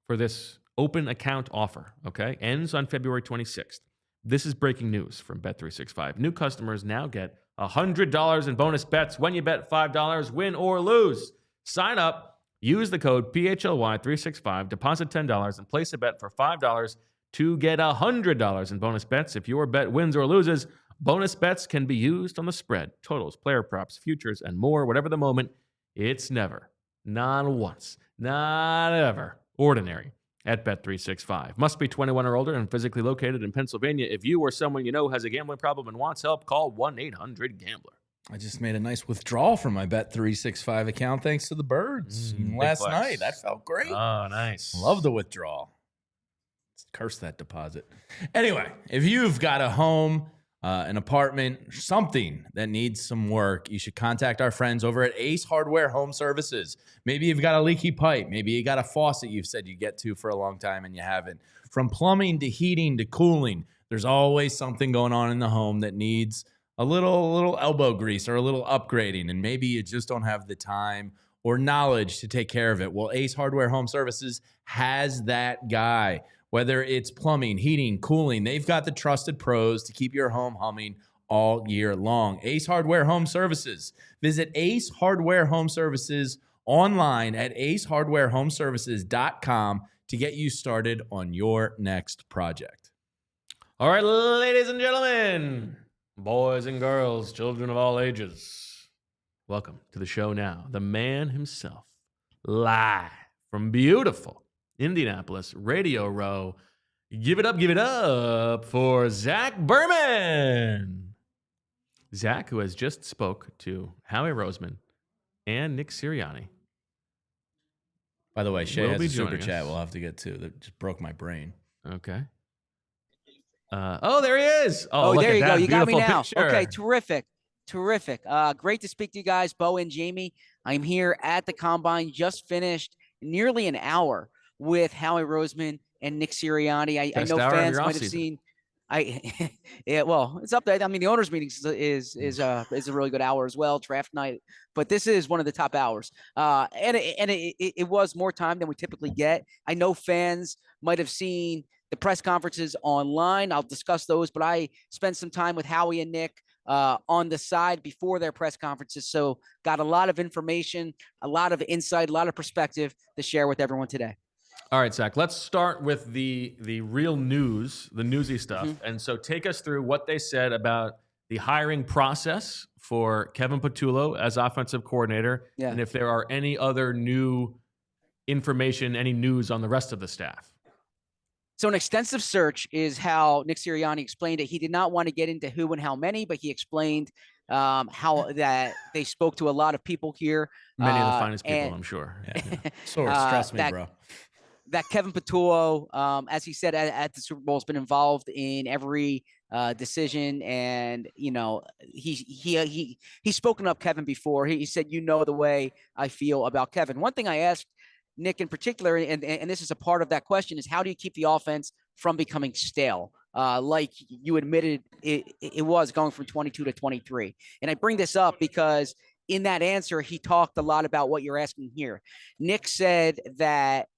for this open account offer, okay? Ends on February 26th. This is breaking news from Bet365. New customers now get $100 in bonus bets when you bet $5, win or lose. Sign up, use the code PHLY365, deposit $10, and place a bet for $5 to get $100 in bonus bets. If your bet wins or loses, bonus bets can be used on the spread, totals, player props, futures, and more. Whatever the moment, it's never, not once, not ever, ordinary at Bet365. Must be 21 or older and physically located in Pennsylvania. If you or someone you know has a gambling problem and wants help, call 1-800-GAMBLER. I just made a nice withdrawal from my Bet365 account thanks to the birds last flex. night. That felt great. Oh, nice. Love the withdrawal. Curse that deposit. Anyway, if you've got a home, an apartment, something that needs some work, you should contact our friends over at Ace Hardware Home Services. Maybe you've got a leaky pipe. Maybe you got a faucet you've said you get to for a long time and you haven't. From plumbing to heating to cooling, there's always something going on in the home that needs a little elbow grease or a little upgrading, and maybe you just don't have the time or knowledge to take care of it. Well, Ace Hardware Home Services has that guy. Whether it's plumbing, heating, cooling, they've got the trusted pros to keep your home humming all year long. Ace Hardware Home Services. Visit Ace Hardware Home Services online at acehardwarehomeservices.com to get you started on your next project. All right, ladies and gentlemen, boys and girls, children of all ages, welcome to the show now. The man himself, live from beautiful Indianapolis, Radio Row. Give it up for Zach Berman. Zach, who has just spoke to Howie Roseman and Nick Sirianni. By the way, Shay Will has be a super joining chat us. we'll have to get to. That just broke my brain. Okay. Oh, there he is. Oh, look there at you go. that You got me beautiful now. picture. Okay, terrific. Great to speak to you guys, Bo and Jamie. I'm here at the Combine, just finished nearly an hour with Howie Roseman and Nick Sirianni. I Best know hour of fans your might have offseason. seen. Yeah, well, it's up there. I mean, the owners' meeting is a really good hour as well, draft night. But this is one of the top hours, and it was more time than we typically get. I know fans might have seen the press conferences online. I'll discuss those, but I spent some time with Howie and Nick on the side before their press conferences. So got a lot of information, a lot of insight, a lot of perspective to share with everyone today. All right, Zach, let's start with the real news, the newsy stuff. And so take us through what they said about the hiring process for Kevin Patullo as offensive coordinator, and if there are any other new information, any news on the rest of the staff. So an extensive search is how Nick Sirianni explained it. He did not want to get into who and how many, but he explained how that they spoke to a lot of people here. Many of the finest people, I'm sure. Source, trust me, bro. That Kevin Patullo, as he said at the Super Bowl, has been involved in every decision, and he's spoken up Kevin before. He said, the way I feel about Kevin. One thing I asked Nick in particular, and this is a part of that question, is how do you keep the offense from becoming stale? Like you admitted it was going from 22 to 23. And I bring this up because in that answer, he talked a lot about what you're asking here. Nick said that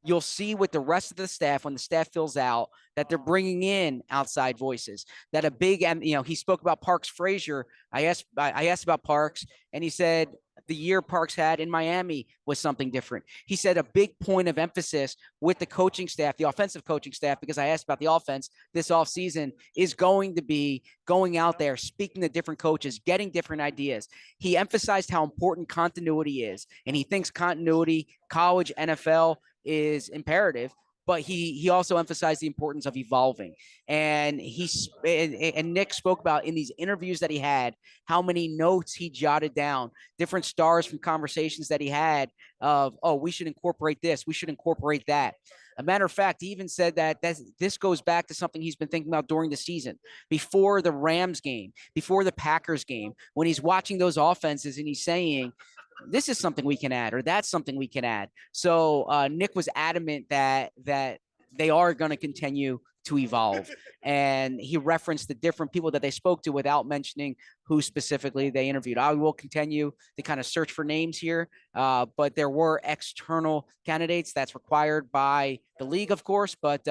you'll see with the rest of the staff, when the staff fills out, that they're bringing in outside voices. That a big, he spoke about Parks Frazier. I asked about Parks, and he said the year Parks had in Miami was something different. He said a big point of emphasis with the coaching staff, the offensive coaching staff, because I asked about the offense this offseason, is going to be going out there, speaking to different coaches, getting different ideas. He emphasized how important continuity is, and he thinks continuity, college, NFL, is imperative, but he also emphasized the importance of evolving. And Nick spoke about in these interviews that he had, how many notes he jotted down, different stars from conversations that he had of, we should incorporate this, we should incorporate that. A matter of fact, he even said that this goes back to something he's been thinking about during the season, before the Rams game, before the Packers game, when he's watching those offenses and he's saying, this is something we can add, or that's something we can add. So Nick was adamant that they are going to continue to evolve. And he referenced the different people that they spoke to without mentioning who specifically they interviewed. I will continue to kind of search for names here, but there were external candidates that's required by the league, of course, but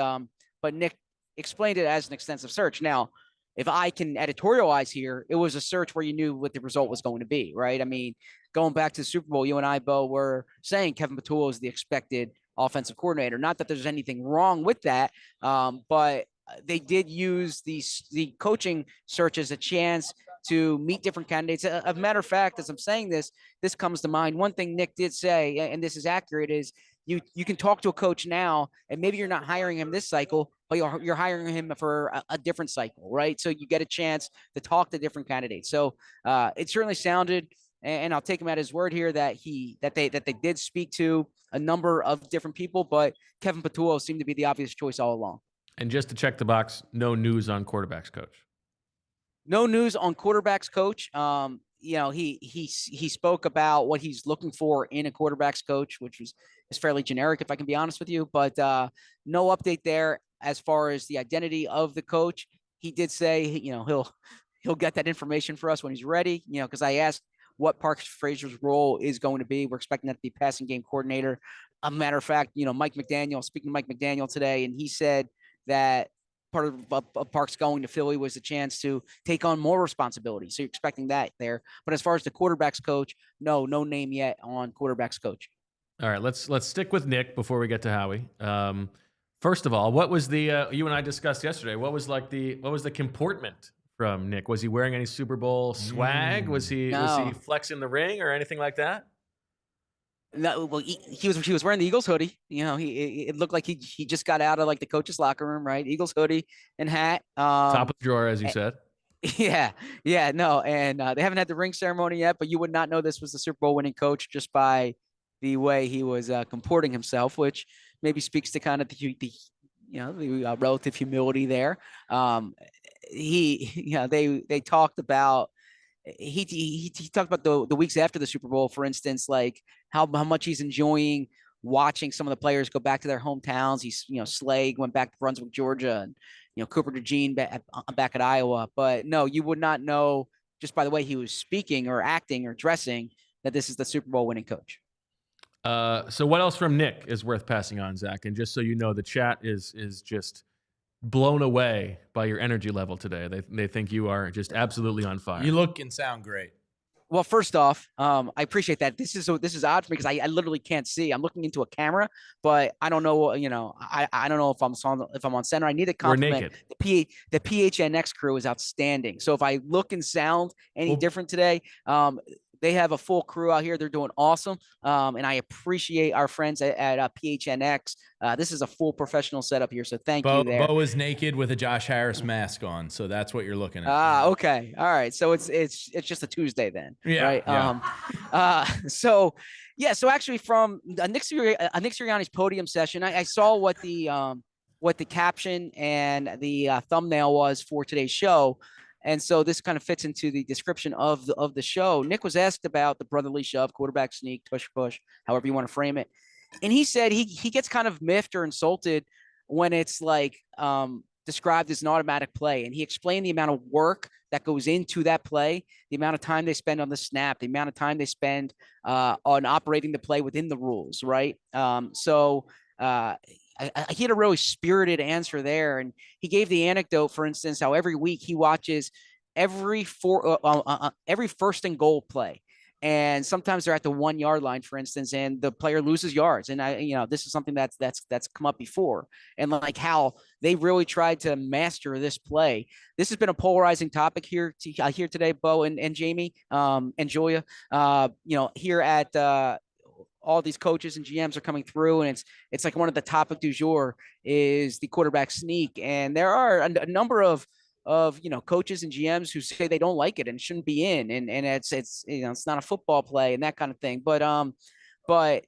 Nick explained it as an extensive search. Now, if I can editorialize here, it was a search where you knew what the result was going to be, right? I mean, going back to the Super Bowl, you and I, Bo, were saying Kevin Patullo is the expected offensive coordinator. Not that there's anything wrong with that, but they did use the coaching search as a chance to meet different candidates. As a matter of fact, as I'm saying this comes to mind. One thing Nick did say, and this is accurate, is you can talk to a coach now, and maybe you're not hiring him this cycle, but you're hiring him for a different cycle, right? So you get a chance to talk to different candidates. So it certainly sounded, and I'll take him at his word here, that they did speak to a number of different people, but Kevin Patullo seemed to be the obvious choice all along. And just to check the box, no news on quarterbacks coach. No news on quarterbacks coach. He spoke about what he's looking for in a quarterbacks coach, which is fairly generic, if I can be honest with you. But no update there as far as the identity of the coach. He did say, he'll get that information for us when he's ready. Because I asked what Parks Frazier's role is going to be. We're expecting that to be passing game coordinator. A matter of fact, Mike McDaniel, speaking to Mike McDaniel today, and he said that part of Parks going to Philly was a chance to take on more responsibility. So you're expecting that there. But as far as the quarterbacks coach, no name yet on quarterbacks coach. All right, let's stick with Nick before we get to Howie. First of all, what was the you and I discussed yesterday? What was the comportment from Nick? Was he wearing any Super Bowl swag? Was he flexing the ring or anything like that? No, well, he was wearing the Eagles hoodie. It looked like he just got out of like the coach's locker room, right? Eagles hoodie and hat. Top of the drawer, as you said. Yeah, no, and they haven't had the ring ceremony yet, but you would not know this was the Super Bowl winning coach just by the way he was comporting himself, which maybe speaks to kind of the relative humility there. They talked about. He talked about the weeks after the Super Bowl, for instance, like how much he's enjoying watching some of the players go back to their hometowns. He's, Slade went back to Brunswick, Georgia, and, Cooper DeJean back at Iowa. But no, you would not know just by the way he was speaking or acting or dressing that this is the Super Bowl winning coach. So what else from Nick is worth passing on, Zach? And just so you know, the chat is just blown away by your energy level today. They think you are just absolutely on fire. You look and sound great. Well, first off, I appreciate that. This is odd for me because I literally can't see. I'm looking into a camera, but I don't know. I don't know if I'm on center. I need to compliment the PHNX crew is outstanding. So if I look and sound any different today, they have a full crew out here. They're doing awesome. And I appreciate our friends at PHNX. This is a full professional setup here. So thank you there. Bo is naked with a Josh Harris mask on. So that's what you're looking at. Okay. All right. So it's just a Tuesday then. Yeah. Right. Yeah. So actually from Nick Sirianni's podium session, I saw what the caption and the thumbnail was for today's show. And so this kind of fits into the description of the show. Nick was asked about the brotherly shove, quarterback sneak, tush push, however you want to frame it. And he said he gets kind of miffed or insulted when it's like described as an automatic play. And he explained the amount of work that goes into that play, the amount of time they spend on the snap, the amount of time they spend on operating the play within the rules, right? He had a really spirited answer there. And he gave the anecdote, for instance, how every week he watches every first and goal play. And sometimes they're at the 1 yard line, for instance, and the player loses yards. And this is something that's come up before. And like how they really tried to master this play. This has been a polarizing topic here today, Bo and Jamie and Julia. Here at all these coaches and GMs are coming through, and it's like one of the topic du jour is the quarterback sneak. And there are a number of coaches and GMs who say they don't like it and shouldn't be in, and it's not a football play and that kind of thing. But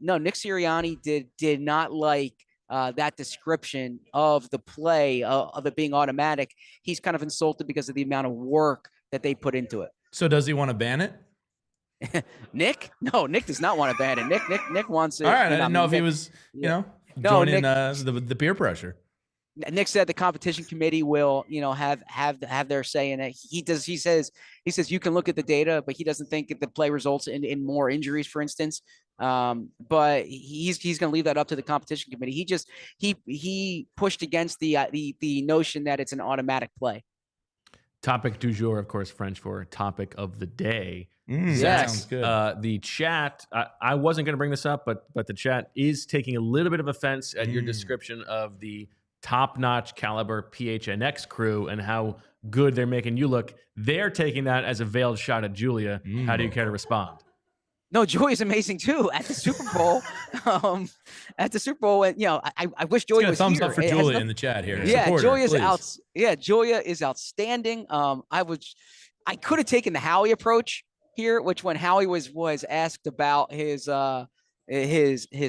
no, Nick Sirianni did not like that description of the play of it being automatic. He's kind of insulted because of the amount of work that they put into it. So does he want to ban it? Nick? No, Nick does not want to ban it. Nick wants it. All right, I didn't know if he was, joining the peer pressure. Nick said the competition committee will, have their say in it. He says you can look at the data, but he doesn't think that the play results in more injuries, for instance. But he's going to leave that up to the competition committee. He pushed against the notion that it's an automatic play. Topic du jour, of course, French for topic of the day. Yes. Sounds good. The chat, I wasn't going to bring this up, but the chat is taking a little bit of offense at your description of the top-notch caliber PHNX crew and how good they're making you look. They're taking that as a veiled shot at Julia. How do you care to respond? No, Julia's amazing too at the Super Bowl. And I wish Julia was thumbs here. up for Julia in the chat here. Yeah, Julia's Julia is outstanding. I could have taken the Howie approach here, which when Howie was asked about his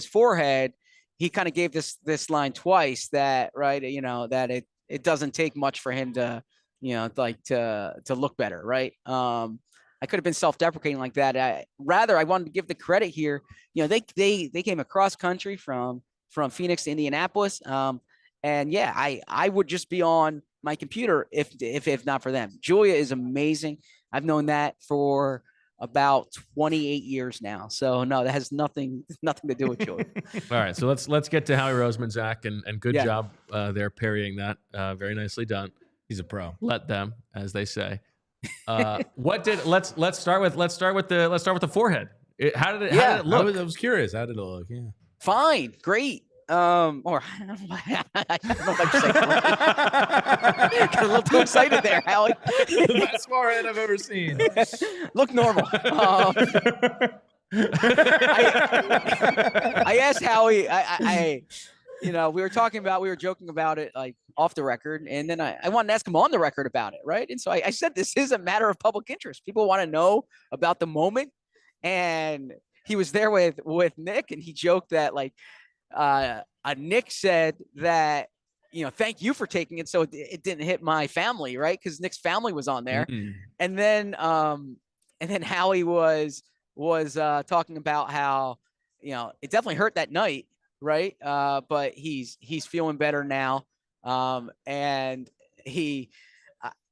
forehead, he kind of gave this line twice that, right, that it doesn't take much for him to, to look better, right? I could have been self-deprecating like that. I wanted to give the credit here. They came across country from Phoenix to Indianapolis. And yeah, I would just be on my computer if not for them. Julia is amazing. I've known that for about 28 years now. So no, that has nothing to do with Julia. All right, so let's get to Howie Roseman, Zach, and good job there parrying that. Very nicely done. He's a pro. Let them, as they say. Let's start with the forehead. How did it look? I was curious. How did it look? Yeah. Fine, great. Or I don't know if I should say got a little too excited there, Howie. The best forehead I've ever seen. Look normal. I asked Howie. We were joking about it like off the record, and then I wanted to ask him on the record about it, right? And so I said this is a matter of public interest. People want to know about the moment, and he was there with Nick, and he joked that Nick said that thank you for taking it so it didn't hit my family, right? Because Nick's family was on there, and then Howie was talking about how it definitely hurt that night. Right. But he's feeling better now. And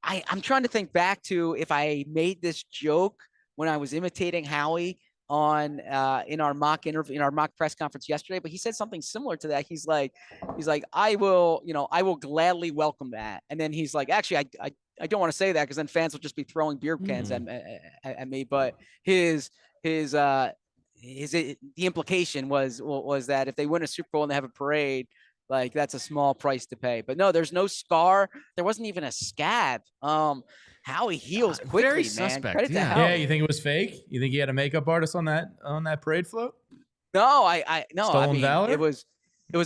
I'm trying to think back to if I made this joke when I was imitating Howie on in our mock interview, in our mock press conference yesterday, but he said something similar to that. He's like, I will gladly welcome that. And then he's like, actually, I don't want to say that because then fans will just be throwing beer cans at me. But the implication was that if they win a Super Bowl and they have a parade, like that's a small price to pay. But no, there's no scar. There wasn't even a scab. Howie heals quickly, very man. suspect, Credit to yeah. Howie. Yeah, you think it was fake? You think he had a makeup artist on that parade float? No, no. Stolen I mean, valor? it was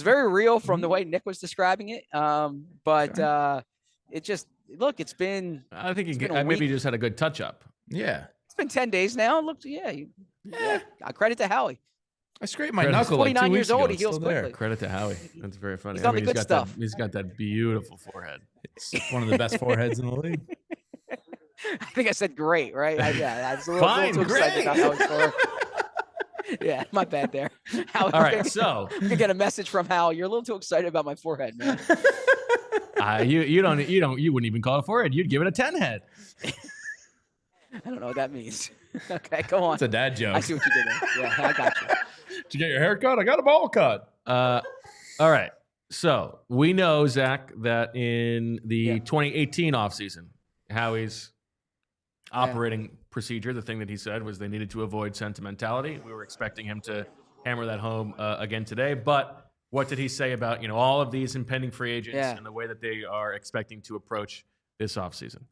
very real from the way Nick was describing it. But it just look. It's been. I think a maybe week. he just had a good touch-up. Yeah. It's been 10 days now. Look, yeah. Credit to Howie. I scraped my Credit. knuckle like 29 2 years weeks old, ago. he It's heals still there. quickly. Credit to Howie. That's very funny. He's done the good stuff. He's got that beautiful forehead. It's one of the best foreheads in the league. I think I said great, right? I was a Fine, little too excited great. about Howie's forehead. Yeah, my bad there. Howie, All right, so you get a message from Howie. You're a little too excited about my forehead, man. you wouldn't even call it a forehead. You'd give it a 10 head. I don't know what that means. Okay, go on. It's a dad joke. I see what you did there. Yeah, I got you. Did you get your hair cut? I got a ball cut. All right. So we know, Zach, that in the 2018 offseason, Howie's operating procedure, the thing that he said was they needed to avoid sentimentality. We were expecting him to hammer that home again today. But what did he say about all of these impending free agents and the way that they are expecting to approach this offseason?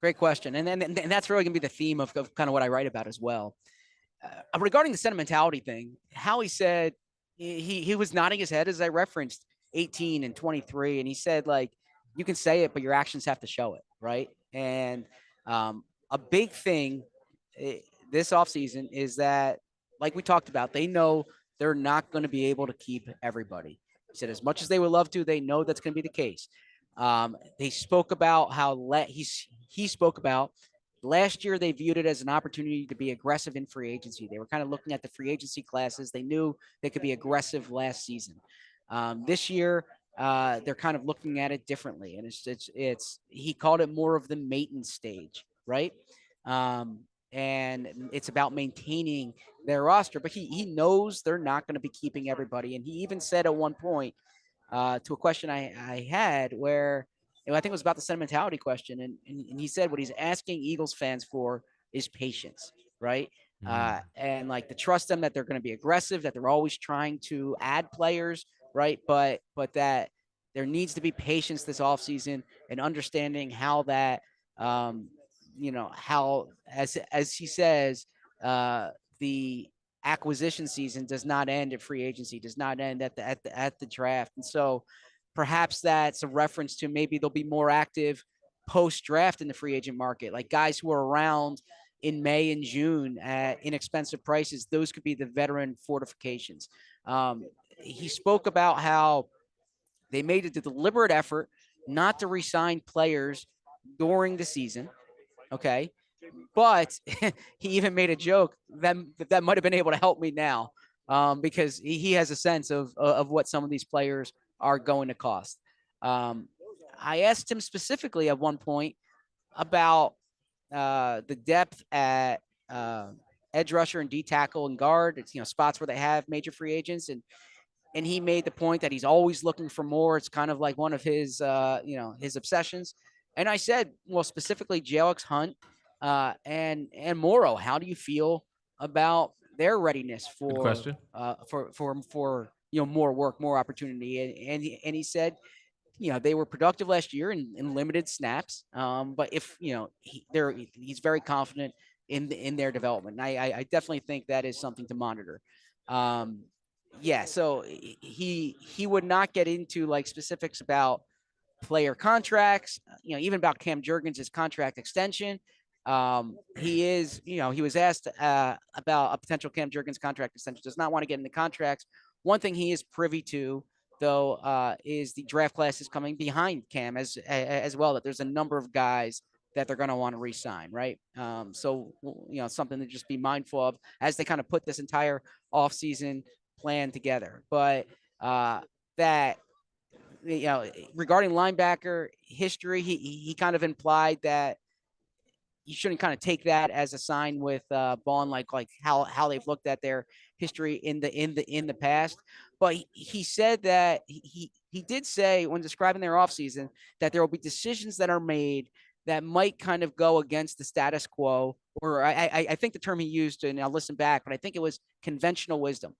Great question. And that's really going to be the theme of kind of what I write about as well. Regarding the sentimentality thing, Howie said he was nodding his head as I referenced 18 and 23. And he said, like, you can say it, but your actions have to show it. Right. And a big thing this offseason is that, like we talked about, they know they're not going to be able to keep everybody. He said, as much as they would love to, they know that's going to be the case. They spoke about how he spoke about last year they viewed it as an opportunity to be aggressive in free agency. They were kind of looking at the free agency classes. They knew they could be aggressive last season. This year, they're kind of looking at it differently, and it's he called it more of the maintenance stage, right? And it's about maintaining their roster, but he knows they're not going to be keeping everybody. And he even said at one point to a question I had where I think it was about the sentimentality question. And he said what he's asking Eagles fans for is patience, right? And like to trust them that they're going to be aggressive, that they're always trying to add players, right? But that there needs to be patience this offseason and understanding how that, how, as he says, the acquisition season does not end at free agency, does not end at the draft. And so perhaps that's a reference to maybe they'll be more active post-draft in the free agent market, like guys who are around in May and June at inexpensive prices. Those could be the veteran fortifications. He spoke about how they made it a deliberate effort not to re-sign players during the season. Okay. But he even made a joke that might have been able to help me now because he has a sense of what some of these players are going to cost. I asked him specifically at one point about the depth at edge rusher and D tackle and guard. It's, spots where they have major free agents. And he made the point that he's always looking for more. It's kind of like one of his, his obsessions. And I said, well, specifically J.L.X. Hunt and Morrow, how do you feel about their readiness for more work, more opportunity? And he said, they were productive last year in limited snaps. But if, he's very confident in their development. And I definitely think that is something to monitor. So he would not get into like specifics about player contracts, even about Cam Jurgens' contract extension. He was asked about a potential Cam Jurgens contract extension, does not want to get into contracts. One thing he is privy to, though, is the draft class is coming behind Cam as well, that there's a number of guys that they're going to want to re-sign, right? So something to just be mindful of as they kind of put this entire offseason plan together. But that, regarding linebacker history, he kind of implied that you shouldn't kind of take that as a sign with Bond, like how they've looked at their history in the past. But he said that he did say when describing their offseason that there will be decisions that are made that might kind of go against the status quo, or I think the term he used, and I'll listen back, but I think it was conventional wisdom.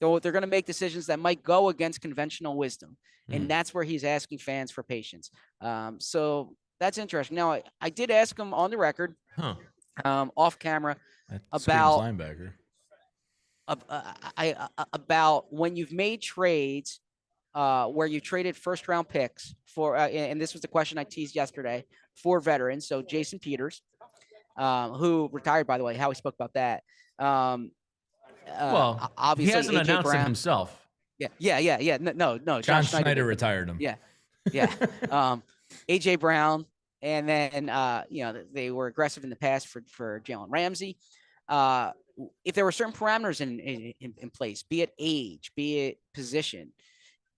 They're going to make decisions that might go against conventional wisdom. And that's where he's asking fans for patience. So that's interesting. Now, I did ask him on the record, off camera, That about linebacker. About when you've made trades where you traded first-round picks for, and this was the question I teased yesterday, for veterans. So Jason Peters, who retired, by the way, Howie spoke about that. Well, obviously, he hasn't AJ announced Brown. it himself. Yeah. No. John Schneider retired him. Yeah. AJ Brown, and then they were aggressive in the past for Jalen Ramsey. If there were certain parameters in place, be it age, be it position,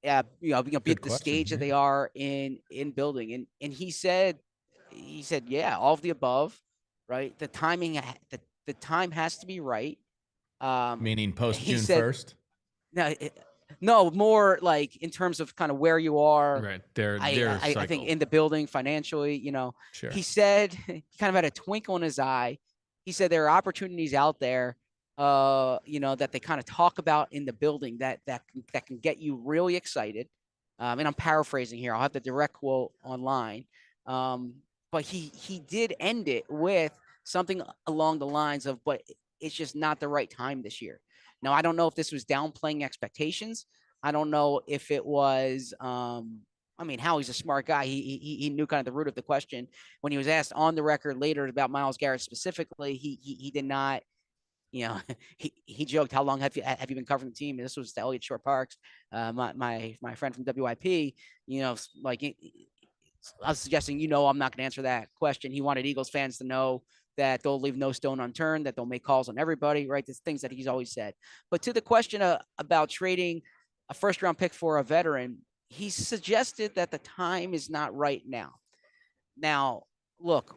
be it the stage that they are in building, and he said, yeah, all of the above, right? The timing, the time has to be right. Meaning post June 1st? No, more like in terms of kind of where you are. Right. I think in the building financially, Sure. He said he kind of had a twinkle in his eye. He said there are opportunities out there, that they kind of talk about in the building that can get you really excited. And I'm paraphrasing here. I'll have the direct quote online. But he did end it with something along the lines of, but it's just not the right time this year. Now, I don't know if this was downplaying expectations. I don't know if it was, Howie's a smart guy. He knew kind of the root of the question. When he was asked on the record later about Myles Garrett specifically, he did not, he joked, how long have you been covering the team? And this was the Elliott Shore Parks, my friend from WIP, I was suggesting, I'm not going to answer that question. He wanted Eagles fans to know that they'll leave no stone unturned, that they'll make calls on everybody, right? There's things that he's always said. But to the question about trading a first-round pick for a veteran, he suggested that the time is not right now. Now, look,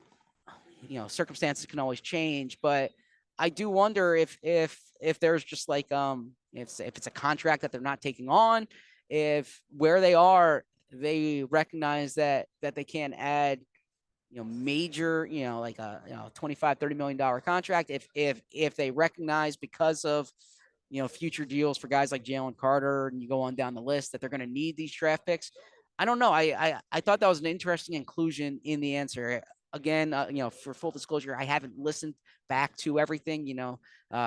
circumstances can always change, but I do wonder if there's just like if it's a contract that they're not taking on, if where they are, they recognize that they can't add major, like a $25-30 million contract. If they recognize because of future deals for guys like Jalen Carter, and you go on down the list, that they're going to need these draft picks. I don't know. I thought that was an interesting inclusion in the answer. Again, for full disclosure, I haven't listened back to everything,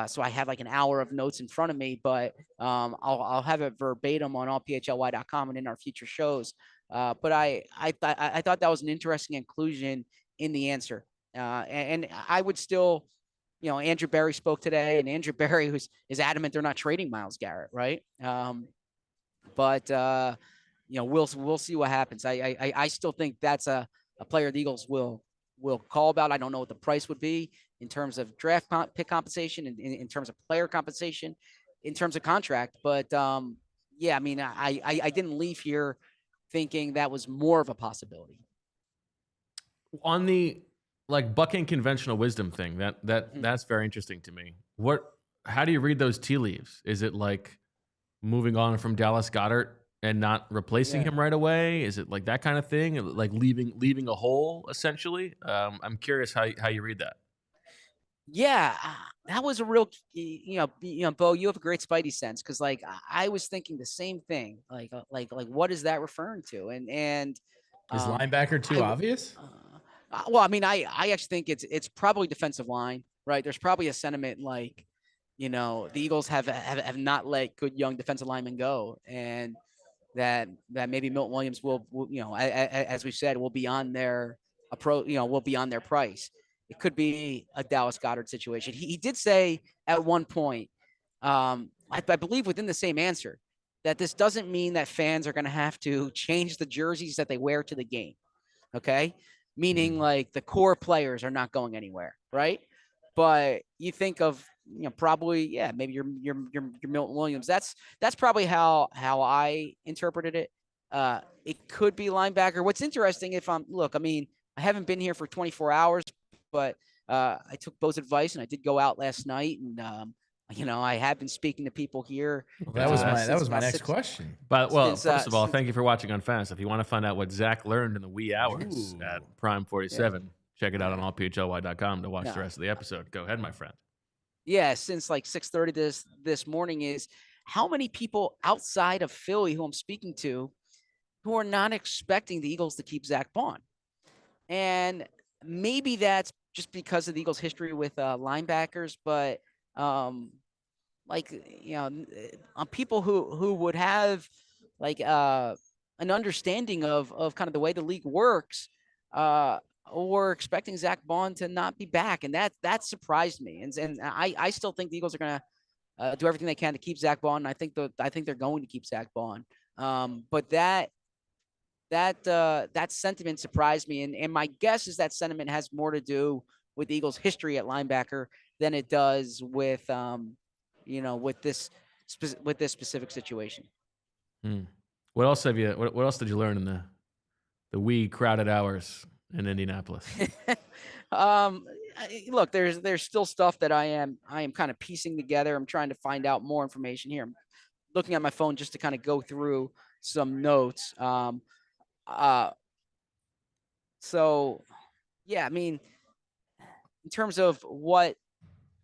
so I have like an hour of notes in front of me, but I'll have it verbatim on allphly.com and in our future shows. But I thought that was an interesting inclusion in the answer. And I would still, Andrew Berry spoke today, and Andrew Berry is adamant they're not trading Myles Garrett, right? But we'll see what happens. I still think that's a player the Eagles will call about. I don't know what the price would be in terms of draft pick compensation, and in terms of player compensation, in terms of contract. But I didn't leave here thinking that was more of a possibility. On the bucking conventional wisdom thing, that's very interesting to me. How do you read those tea leaves? Is it like moving on from Dallas Goedert and not replacing him right away? Is it like that kind of thing? Like leaving a hole, essentially? I'm curious how you read that. Yeah, that was a real, Bo, you have a great spidey sense, because like I was thinking the same thing. Like what is that referring to? And is linebacker too obvious? Well, I actually think it's probably defensive line, right? There's probably a sentiment like, the Eagles have not let good young defensive linemen go, and that maybe Milton Williams will as we said, will be on their will be on their price. It could be a Dallas Goedert situation. He did say at one point, I believe within the same answer, that this doesn't mean that fans are going to have to change the jerseys that they wear to the game. Okay. Meaning like the core players are not going anywhere. Right. But you think of, probably, maybe your Milton Williams. That's probably how I interpreted it. It could be linebacker. What's interesting, I haven't been here for 24 hours, but I took Bo's advice and I did go out last night, and I have been speaking to people here. Well, that was my next six- question. But well, Since, first of all, since- thank you for watching on Fast. If you want to find out what Zach learned in the wee hours Ooh. at Prime 47, check it out on allphly.com to watch Yeah. the rest of the episode. Go ahead, my friend. Yeah, since like 6:30 this morning is how many people outside of Philly who I'm speaking to who are not expecting the Eagles to keep Zach Bond. And maybe that's just because of the Eagles' history with linebackers, but on people who would have like an understanding of kind of the way the league works, or expecting Zach Bond to not be back, and that surprised me. And I still think the Eagles are gonna do everything they can to keep Zach Bond. And I think they're going to keep Zach Bond. But that sentiment surprised me, and my guess is that sentiment has more to do with the Eagles' history at linebacker than it does with with this specific situation. What else have you? What else did you learn in the wee crowded hours in Indianapolis? Look, there's still stuff that I am kind of piecing together. I'm trying to find out more information here. I'm looking at my phone just to kind of go through some notes. So yeah, I mean, in terms of what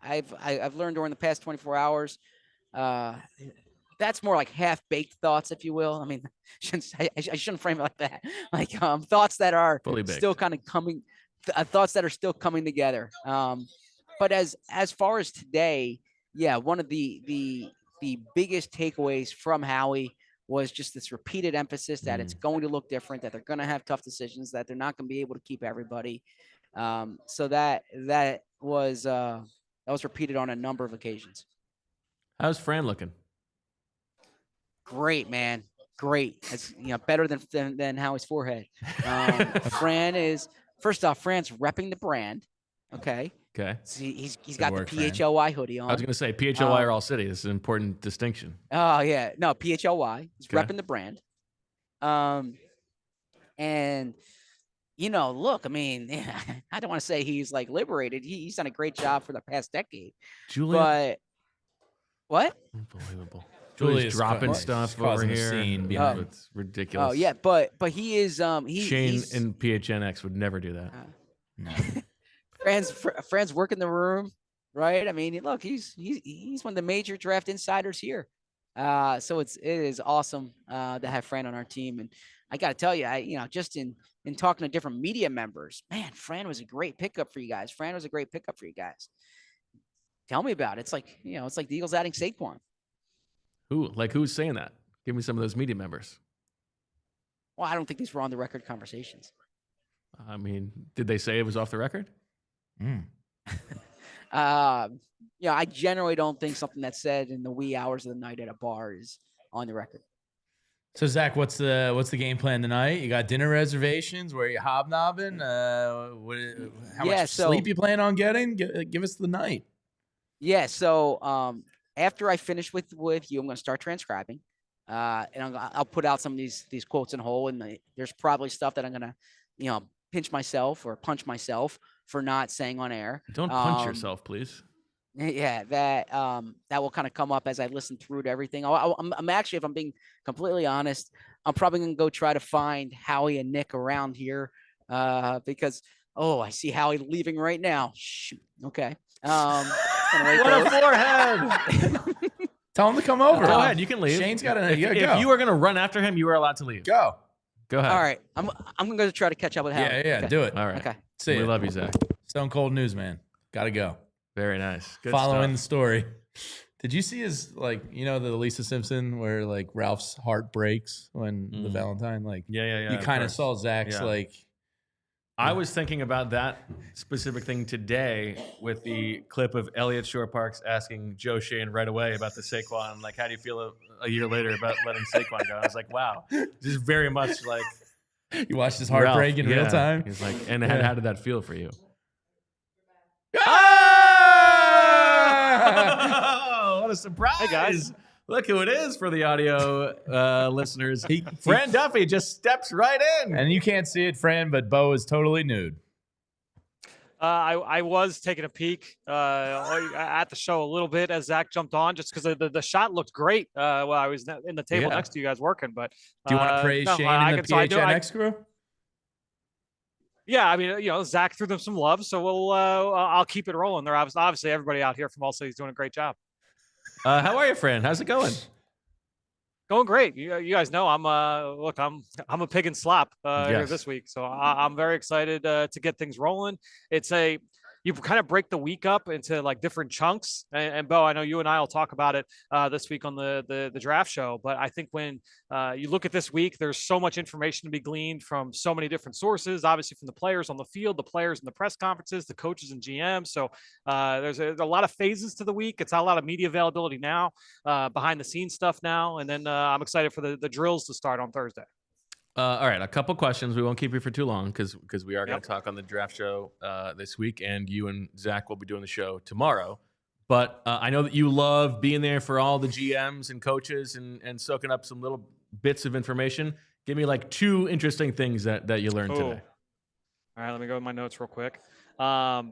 I've learned during the past 24 hours, that's more like half-baked thoughts, if you will. I mean, I shouldn't frame it like that. Like thoughts that are still kind of coming, thoughts that are still coming together. But as far as today, yeah, one of the biggest takeaways from Howie was just this repeated emphasis that it's going to look different, that they're going to have tough decisions, that they're not going to be able to keep everybody. So that was repeated on a number of occasions. How's Fran looking? Great, man. Great. That's better than Howie's forehead. Fran is, first off, Fran's repping the brand. Okay. Okay. So he's got the PHLY hoodie on. I was going to say PHLY or ALLCITY. This is an important distinction. Oh yeah, no, PHLY. He's Okay. repping the brand. And look, I mean, I don't want to say he's like liberated. He's done a great job for the past decade. Julia, But what? unbelievable. Julia's dropping stuff over causing a here. scene behind It's ridiculous. Oh yeah, but he is Shane he's, and PHNX would never do that. Fran's working the room, right? I mean, look, he's one of the major draft insiders here. So it is awesome to have Fran on our team. And I got to tell you, just in talking to different media members, man, Fran was a great pickup for you guys. Tell me about it. It's like, it's like the Eagles adding Saquon. Who's saying that? Give me some of those media members. Well, I don't think these were on the record conversations. I mean, did they say it was off the record? I generally don't think something that's said in the wee hours of the night at a bar is on the record. So Zach, what's the game plan tonight? You got dinner reservations? Where are you hobnobbing? How much sleep you plan on getting? Give us the night. Yeah. So after I finish with you, I'm going to start transcribing, and I'll put out some of these quotes in whole. And there's probably stuff that I'm going to, pinch myself or punch myself for not saying on air. Don't punch yourself, please. Yeah, that will kind of come up as I listen through to everything. I'm actually, if I'm being completely honest, I'm probably going to go try to find Howie and Nick around here because, I see Howie leaving right now. Shoot. Okay. What a forehead! Tell him to come over. Go ahead. You can leave. Shane's got to. If you are going to run after him, you are allowed to leave. Go ahead. All right. I'm going to try to catch up with Howie. Yeah. Okay. Do it. All right. Okay. See We ya. love you, Zach. Stone Cold News, man. Got to go. Very nice. Good Following the stuff. story. Did you see his the Lisa Simpson where Ralph's heart breaks when the Valentine Yeah. you of kind of course. saw Zach's Yeah. I was thinking about that specific thing today with the clip of Elliot Shore Parks asking Joe Shane right away about the Saquon. Like, how do you feel a year later about letting Saquon go? I was like, wow, this is very much like you watched his heart break in real time. He's like, and how did that feel for you? Oh, what a surprise! Hey guys. Look who it is for the audio listeners. Fran Duffy just steps right in. And you can't see it, Fran, but Bo is totally nude. I was taking a peek at the show a little bit as Zach jumped on, just because the shot looked great while I was in the table next to you guys working. But do you want to praise Shane and the PHNX crew? Yeah, I mean, Zach threw them some love, so I'll keep it rolling. They're obviously everybody out here from ALLCITY is doing a great job. How are you, Fran? How's it going? Going great. You guys know I'm a pig in slop here this week, so I'm very excited to get things rolling. You kind of break the week up into like different chunks. And Bo, I know you and I will talk about it this week on the draft show. But I think when you look at this week, there's so much information to be gleaned from so many different sources, obviously from the players on the field, the players in the press conferences, the coaches and GMs. So there's a lot of phases to the week. It's a lot of media availability now, behind the scenes stuff now. And then I'm excited for the drills to start on Thursday. All right, a couple questions. We won't keep you for too long because we are going to talk on the draft show this week, and you and Zach will be doing the show tomorrow. But I know that you love being there for all the GMs and coaches and soaking up some little bits of information. Give me like 2 interesting things that you learned today. All right, let me go with my notes real quick. Yeah,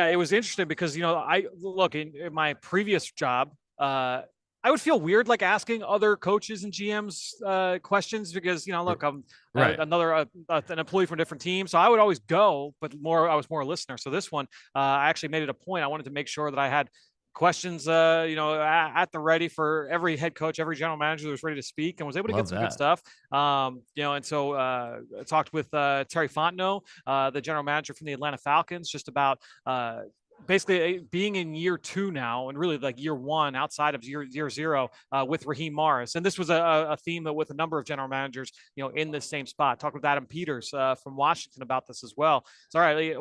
it was interesting because, I look in my previous job, I would feel weird like asking other coaches and GMs questions because, look, I'm an employee from a different team. So I would always go, but I was more a listener. So this one, I actually made it a point. I wanted to make sure that I had questions, at the ready for every head coach, every general manager that was ready to speak and was able to get some good stuff. And so I talked with Terry Fontenot, the general manager from the Atlanta Falcons, just about basically being in year 2 now and really like year 1 outside of year 0 with Raheem Morris. And this was a theme that with a number of general managers, in this same spot. Talked with Adam Peters from Washington about this as well. It's all right.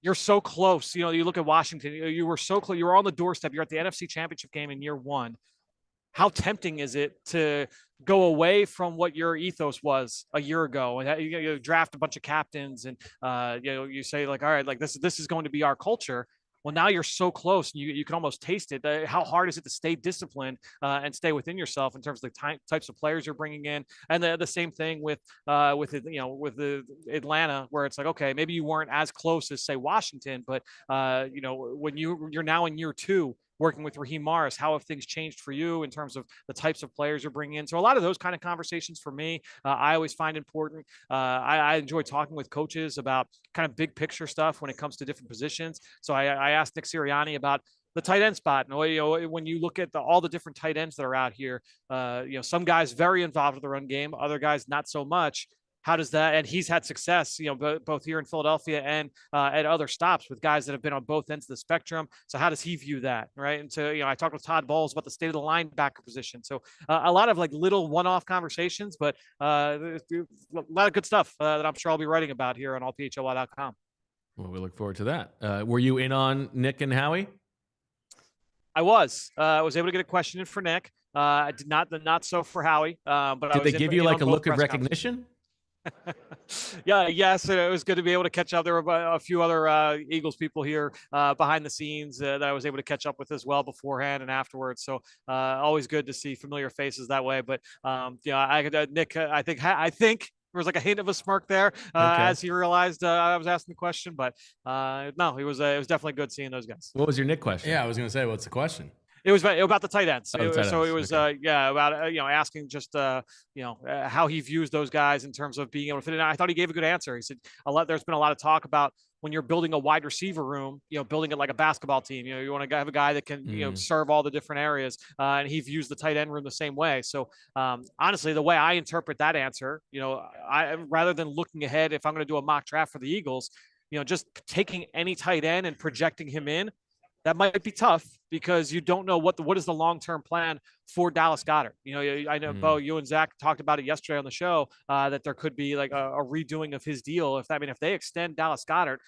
You're so close. You look at Washington, you were so close. You were on the doorstep. You're at the NFC Championship game in year 1. How tempting is it to go away from what your ethos was a year ago? And you draft a bunch of captains and, you say like, all right, like this is going to be our culture. Well, now you're so close and you can almost taste it. How hard is it to stay disciplined and stay within yourself in terms of the types of players you're bringing in? And the same thing with the Atlanta, where it's like, okay, maybe you weren't as close as say Washington, but when you're now in year 2, working with Raheem Morris, how have things changed for you in terms of the types of players you're bringing in? So a lot of those kind of conversations for me, I always find important. I enjoy talking with coaches about kind of big picture stuff when it comes to different positions. So I asked Nick Sirianni about the tight end spot. And when you look at all the different tight ends that are out here, some guys very involved with the run game, other guys not so much. How does that, and he's had success, both here in Philadelphia and at other stops with guys that have been on both ends of the spectrum. So how does he view that, right? And so, I talked with Todd Bowles about the state of the linebacker position. So a lot of like little one-off conversations, but a lot of good stuff that I'm sure I'll be writing about here on allphly.com. Well, we look forward to that. Were you in on Nick and Howie? I was able to get a question in for Nick. I did not so for Howie. But did they give you like a look of recognition? Yes, it was good to be able to catch up. There were a few other Eagles people here behind the scenes that I was able to catch up with as well beforehand and afterwards. So always good to see familiar faces that way. But Nick, I think there was like a hint of a smirk there as he realized I was asking the question. But no, it was definitely good seeing those guys. What was your Nick question? Yeah, I was going to say, what's the question? It was about the tight ends. It was about asking just how he views those guys in terms of being able to fit in. I thought he gave a good answer. He said there's been a lot of talk about when you're building a wide receiver room, building it like a basketball team. You want to have a guy that can serve all the different areas, and he views the tight end room the same way. So honestly, the way I interpret that answer, I rather than looking ahead, if I'm going to do a mock draft for the Eagles, just taking any tight end and projecting him in. That might be tough because you don't know what is the long-term plan for Dallas Goedert. I know Bo, you and Zach talked about it yesterday on the show that there could be like a redoing of his deal. If they extend Dallas Goedert,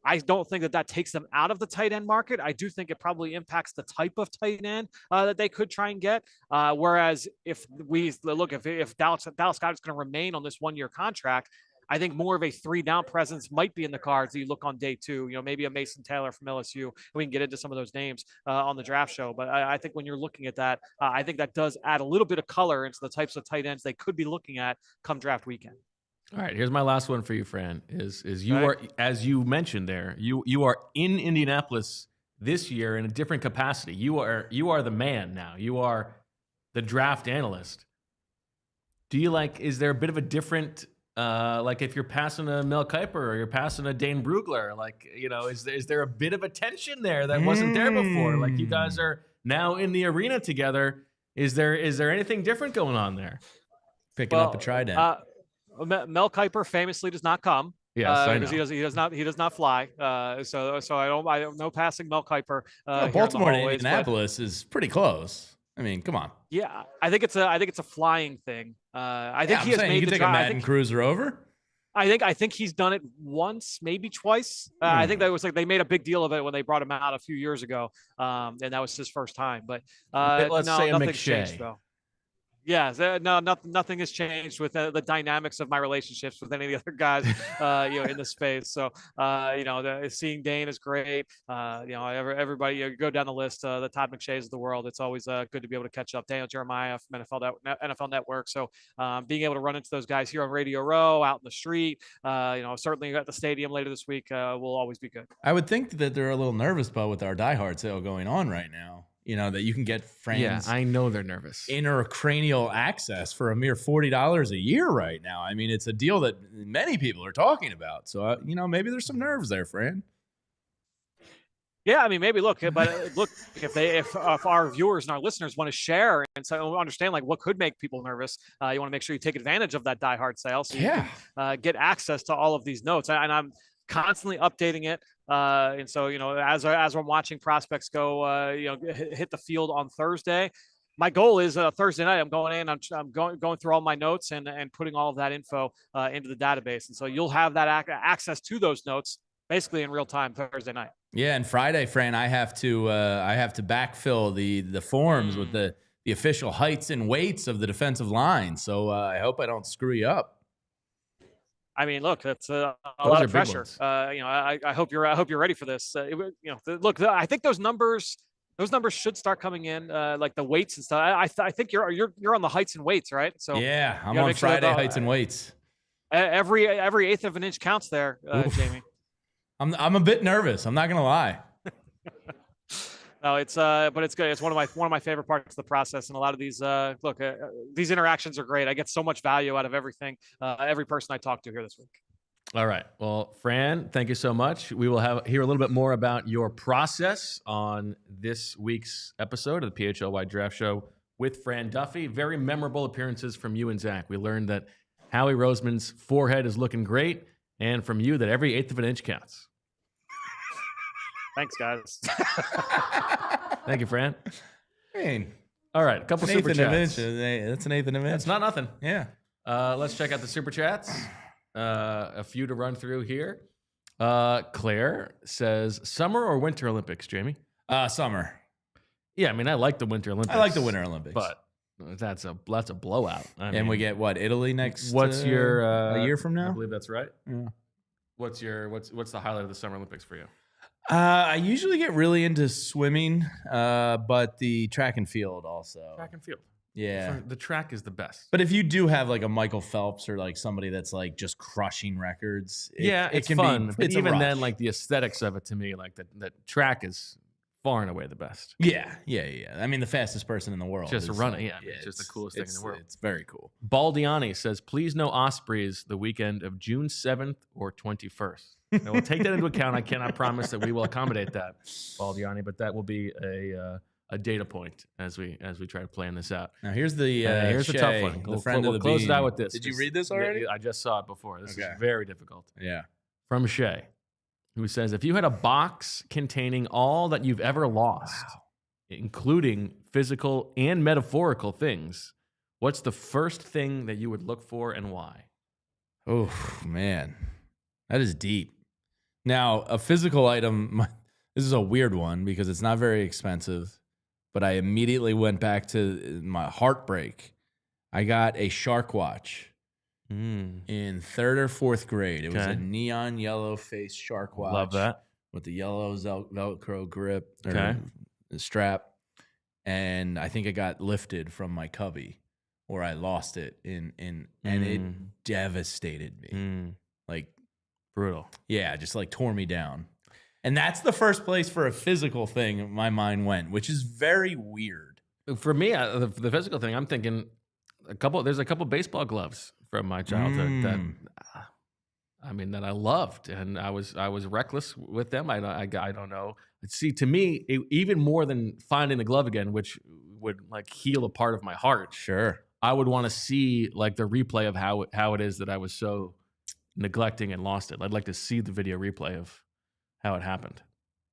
I don't think that takes them out of the tight end market. I do think it probably impacts the type of tight end that they could try and get. Whereas if Dallas Goedert's going to remain on this 1-year contract, I think more of a 3-down presence might be in the cards. You look on day 2, maybe a Mason Taylor from LSU. We can get into some of those names on the draft show. But I think when you're looking at that, I think that does add a little bit of color into the types of tight ends they could be looking at come draft weekend. All right, here's my last one for you, Fran. Is you Okay. are, as you mentioned there, you are in Indianapolis this year in a different capacity. You are the man now. You are the draft analyst. Do you is there a bit of a different like if you're passing a Mel Kiper or you're passing a Dane Brugler, is there a bit of a tension there that wasn't there before? Like you guys are now in the arena together. Is there anything different going on there? Picking up a trident. Mel Kiper famously does not come. Yes, I know. Because he does not fly. So I don't know passing Mel Kiper. Baltimore to Indianapolis is pretty close. I mean, come on. Yeah, I think it's a flying thing. I think he has made you the take a Madden Cruiser over. I think he's done it once, maybe twice. I think that was they made a big deal of it when they brought him out a few years ago, and that was his first time. But let's say nothing's changed though. Yeah, nothing has changed with the dynamics of my relationships with any of the other guys, in the space. So, seeing Dane is great. Everybody, you go down the list, the Todd McShays of the world. It's always good to be able to catch up. Daniel Jeremiah from NFL Network. So, being able to run into those guys here on Radio Row, out in the street, certainly at the stadium later this week, will always be good. I would think that they're a little nervous, but with our diehard sale going on right now. That you can get Fran's. Yeah, I know they're nervous. Intracranial access for a mere $40 a year right now. I mean, it's a deal that many people are talking about. So, maybe there's some nerves there, Fran. Yeah, I mean, maybe look, if our viewers and our listeners want to share and so understand what could make people nervous, you want to make sure you take advantage of that diehard sale so you can get access to all of these notes. And I'm constantly updating it. And so, as I'm watching prospects go, hit the field on Thursday, my goal is Thursday night, I'm going in, I'm going through all my notes and putting all of that info into the database. And so you'll have that access to those notes basically in real time Thursday night. Yeah. And Friday, Fran, I have to backfill the forms with the official heights and weights of the defensive line. So I hope I don't screw you up. I mean, look, that's a lot of pressure. I hope you're ready for this. Look, I think those numbers should start coming in, like the weights and stuff. I think you're on the heights and weights, right? So yeah, I'm on Friday heights and weights. Every eighth of an inch counts there, Jamie. I'm a bit nervous. I'm not gonna lie. No, but it's good. It's one of my favorite parts of the process. And a lot of these, these interactions are great. I get so much value out of everything, every person I talk to here this week. All right. Well, Fran, thank you so much. We will hear a little bit more about your process on this week's episode of the PHLY Draft Show with Fran Duffy. Very memorable appearances from you and Zach. We learned that Howie Roseman's forehead is looking great, and from you that every eighth of an inch counts. Thanks, guys. Thank you, Fran. Hey, all right, a couple super chats. That's an eighth of an inch. That's not nothing. Yeah. Let's check out the super chats. A few to run through here. Claire says, summer or winter Olympics, Jamie? Summer. Yeah, I mean, I like the Winter Olympics. I like the Winter Olympics. But that's a blowout. And we get what, Italy next? What's your a year from now? I believe that's right. Yeah. What's the highlight of the Summer Olympics for you? I usually get really into swimming, but the track and field also. Track and field. Yeah. The track is the best. But if you do have like a Michael Phelps or like somebody that's like just crushing records, it's can fun. Be, but it's even then, like the aesthetics of it to me, like the track is far and away the best. Yeah. I mean, the fastest person in the world. Just running. Yeah. It's just the coolest thing in the world. It's very cool. Baldiani says, please no Ospreys the weekend of June 7th or 21st. Now, we'll take that into account. I cannot promise that we will accommodate that, Baldiani, but that will be a data point as we try to plan this out. Now here's the tough one. We'll close it out with this. Did you read this already? I just saw it before. This is very difficult. Yeah. From Shay, who says, if you had a box containing all that you've ever lost, including physical and metaphorical things, what's the first thing that you would look for and why? Oh, man. That is deep. Now, a physical item, this is a weird one because it's not very expensive, but I immediately went back to my heartbreak. I got a shark watch in 3rd or 4th grade. It was a neon yellow face shark watch. Love that. With the yellow Velcro grip or strap. And I think it got lifted from my cubby. or I lost it and it devastated me. Like Brutal. Yeah, just like tore me down. And that's the first place for a physical thing my mind went, which is very weird. For me, the physical thing, I'm thinking there's a couple baseball gloves from my childhood that I loved, and I was reckless with them. I don't know. See, to me, even more than finding the glove again, which would like heal a part of my heart. Sure. I would want to see like the replay of how it is that I was so neglecting and lost it. I'd like to see the video replay of how it happened.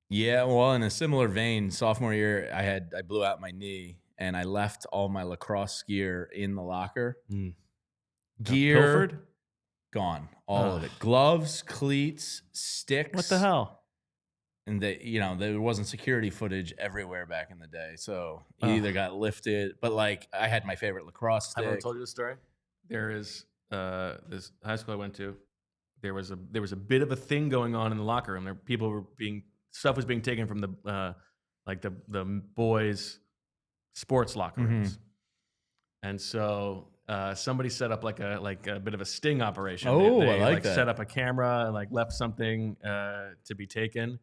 Yeah, well, in a similar vein, sophomore year, I blew out my knee and I left all my lacrosse gear in the locker. Gear Pilfered? Gone, all of it. Gloves, cleats, sticks. What the hell? And there wasn't security footage everywhere back in the day, so it either got lifted. But like, I had my favorite lacrosse stick. I've ever told you this story. There is this high school I went to. There was a bit of a thing going on in the locker room. Stuff was being taken from the boys' sports locker rooms, and so somebody set up like a bit of a sting operation. They I like that. Set up a camera and like left something to be taken,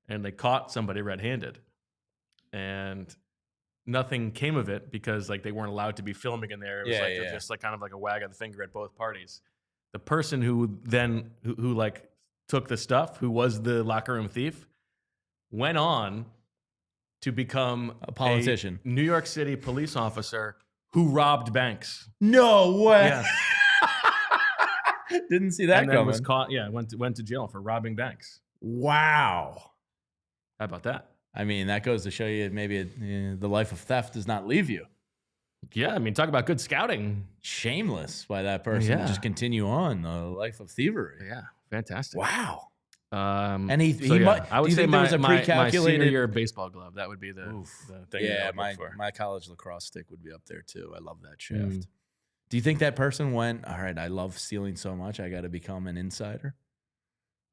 and they caught somebody red-handed, and nothing came of it because like they weren't allowed to be filming in there. It was just like kind of like a wag of the finger at both parties. The person who like took the stuff, who was the locker room thief, went on to become a politician, a New York City police officer who robbed banks. No way. Yes. Didn't see that and then coming. Was caught. Yeah, went to jail for robbing banks. Wow. How about that? I mean, that goes to show you maybe the life of theft does not leave you. Yeah, I mean, talk about good scouting. Shameless by that person to just continue on the life of thievery. Yeah, fantastic. Wow. And I would say there was a pre-calculated my senior year baseball glove. That would be the thing. Yeah, my college lacrosse stick would be up there too. I love that shaft. Do you think that person went, all right, I love stealing so much, I got to become an insider?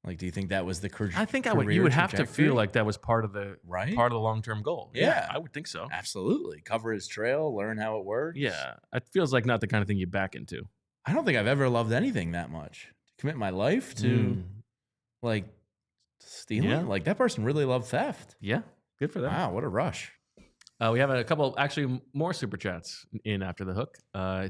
Like, do you think that was the career? I think you would have to feel like that was part of the long-term goal. Yeah, I would think so. Absolutely. Cover his trail, learn how it works. Yeah, it feels like not the kind of thing you back into. I don't think I've ever loved anything that much. To commit my life to like stealing. Yeah. Like that person really loved theft. Yeah, good for them. Wow, what a rush. We have a couple, actually, more super chats in after the hook.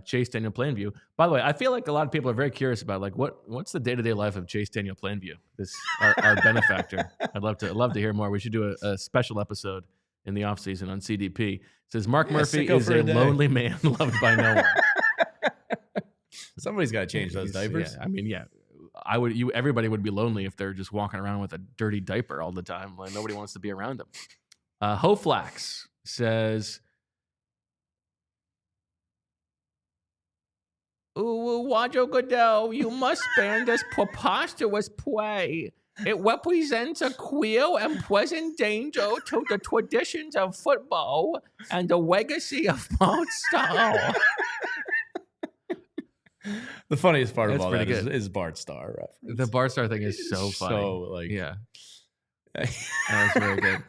Chase Daniel Plainview. By the way, I feel like a lot of people are very curious about like what's the day-to-day life of Chase Daniel Plainview, this our benefactor. I'd love to hear more. We should do a special episode in the off season on CDP. It says Mark Murphy is a lonely man loved by no one. Somebody's got to change those diapers. Yeah, I mean, yeah. Everybody would be lonely if they're just walking around with a dirty diaper all the time. Like nobody wants to be around them. Hoflax says, Roger Goodell, you must ban this preposterous play. It represents a queer and present danger to the traditions of football and the legacy of Bart Starr. The funniest part of all that is Bart Starr reference. The Bart Starr thing is so funny. So, like, yeah. That was very good.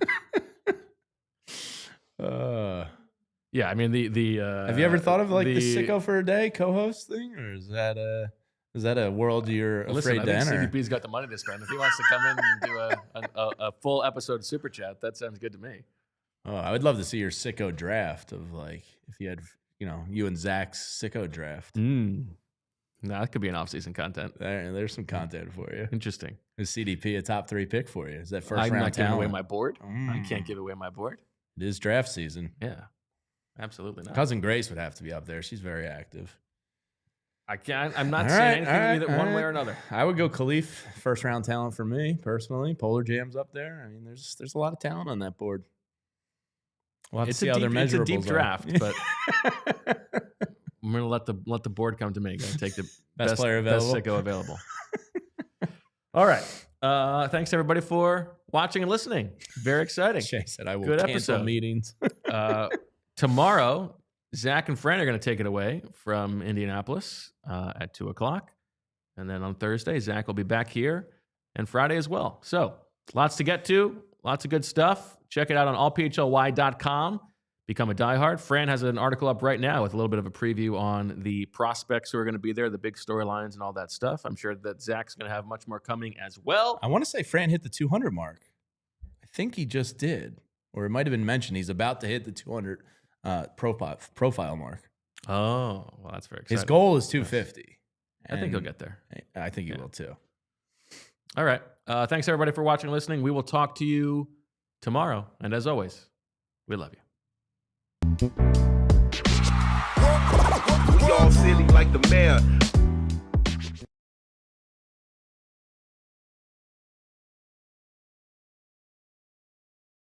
Yeah, I mean the have you ever thought of like the Sicko for a Day co-host thing, or is that a world you're afraid to enter? CDP's got the money to spend. If he wants to come in and do a full episode super chat, that sounds good to me. Oh, I would love to see your Sicko draft of like if you had you and Zach's Sicko draft. No, that could be an off-season content. There's some content for you. Interesting. Is CDP a top 3 pick for you? Is that first I'm round not giving away talent? my board. I can't give away my board. It is draft season. Yeah, absolutely not. Cousin Grace would have to be up there. She's very active. I can't. I'm not saying anything either one way or another. I would go Khalif, first round talent for me personally. Polar Jam's up there. I mean, there's a lot of talent on that board. We'll have to see how their measurables are. It's a deep draft, but I'm gonna let the board come to me. Gotta take the best player available, best Sicko available. All right. Thanks everybody for watching and listening. Very exciting. Shay said I will Good cancel episode. meetings. Tomorrow, Zach and Fran are going to take it away from Indianapolis at 2:00. And then on Thursday, Zach will be back here, and Friday as well. So lots to get to, lots of good stuff. Check it out on allphly.com. become a diehard. Fran has an article up right now with a little bit of a preview on the prospects who are going to be there, the big storylines and all that stuff. I'm sure that Zach's going to have much more coming as well. I want to say Fran hit the 200 mark. I think he just did, or it might have been mentioned he's about to hit the 200 profile mark. Oh, well, that's very exciting. His goal is 250. I think he'll get there. I think he will too. All right. Thanks, everybody, for watching and listening. We will talk to you tomorrow. And as always, we love you. We all silly like the mayor.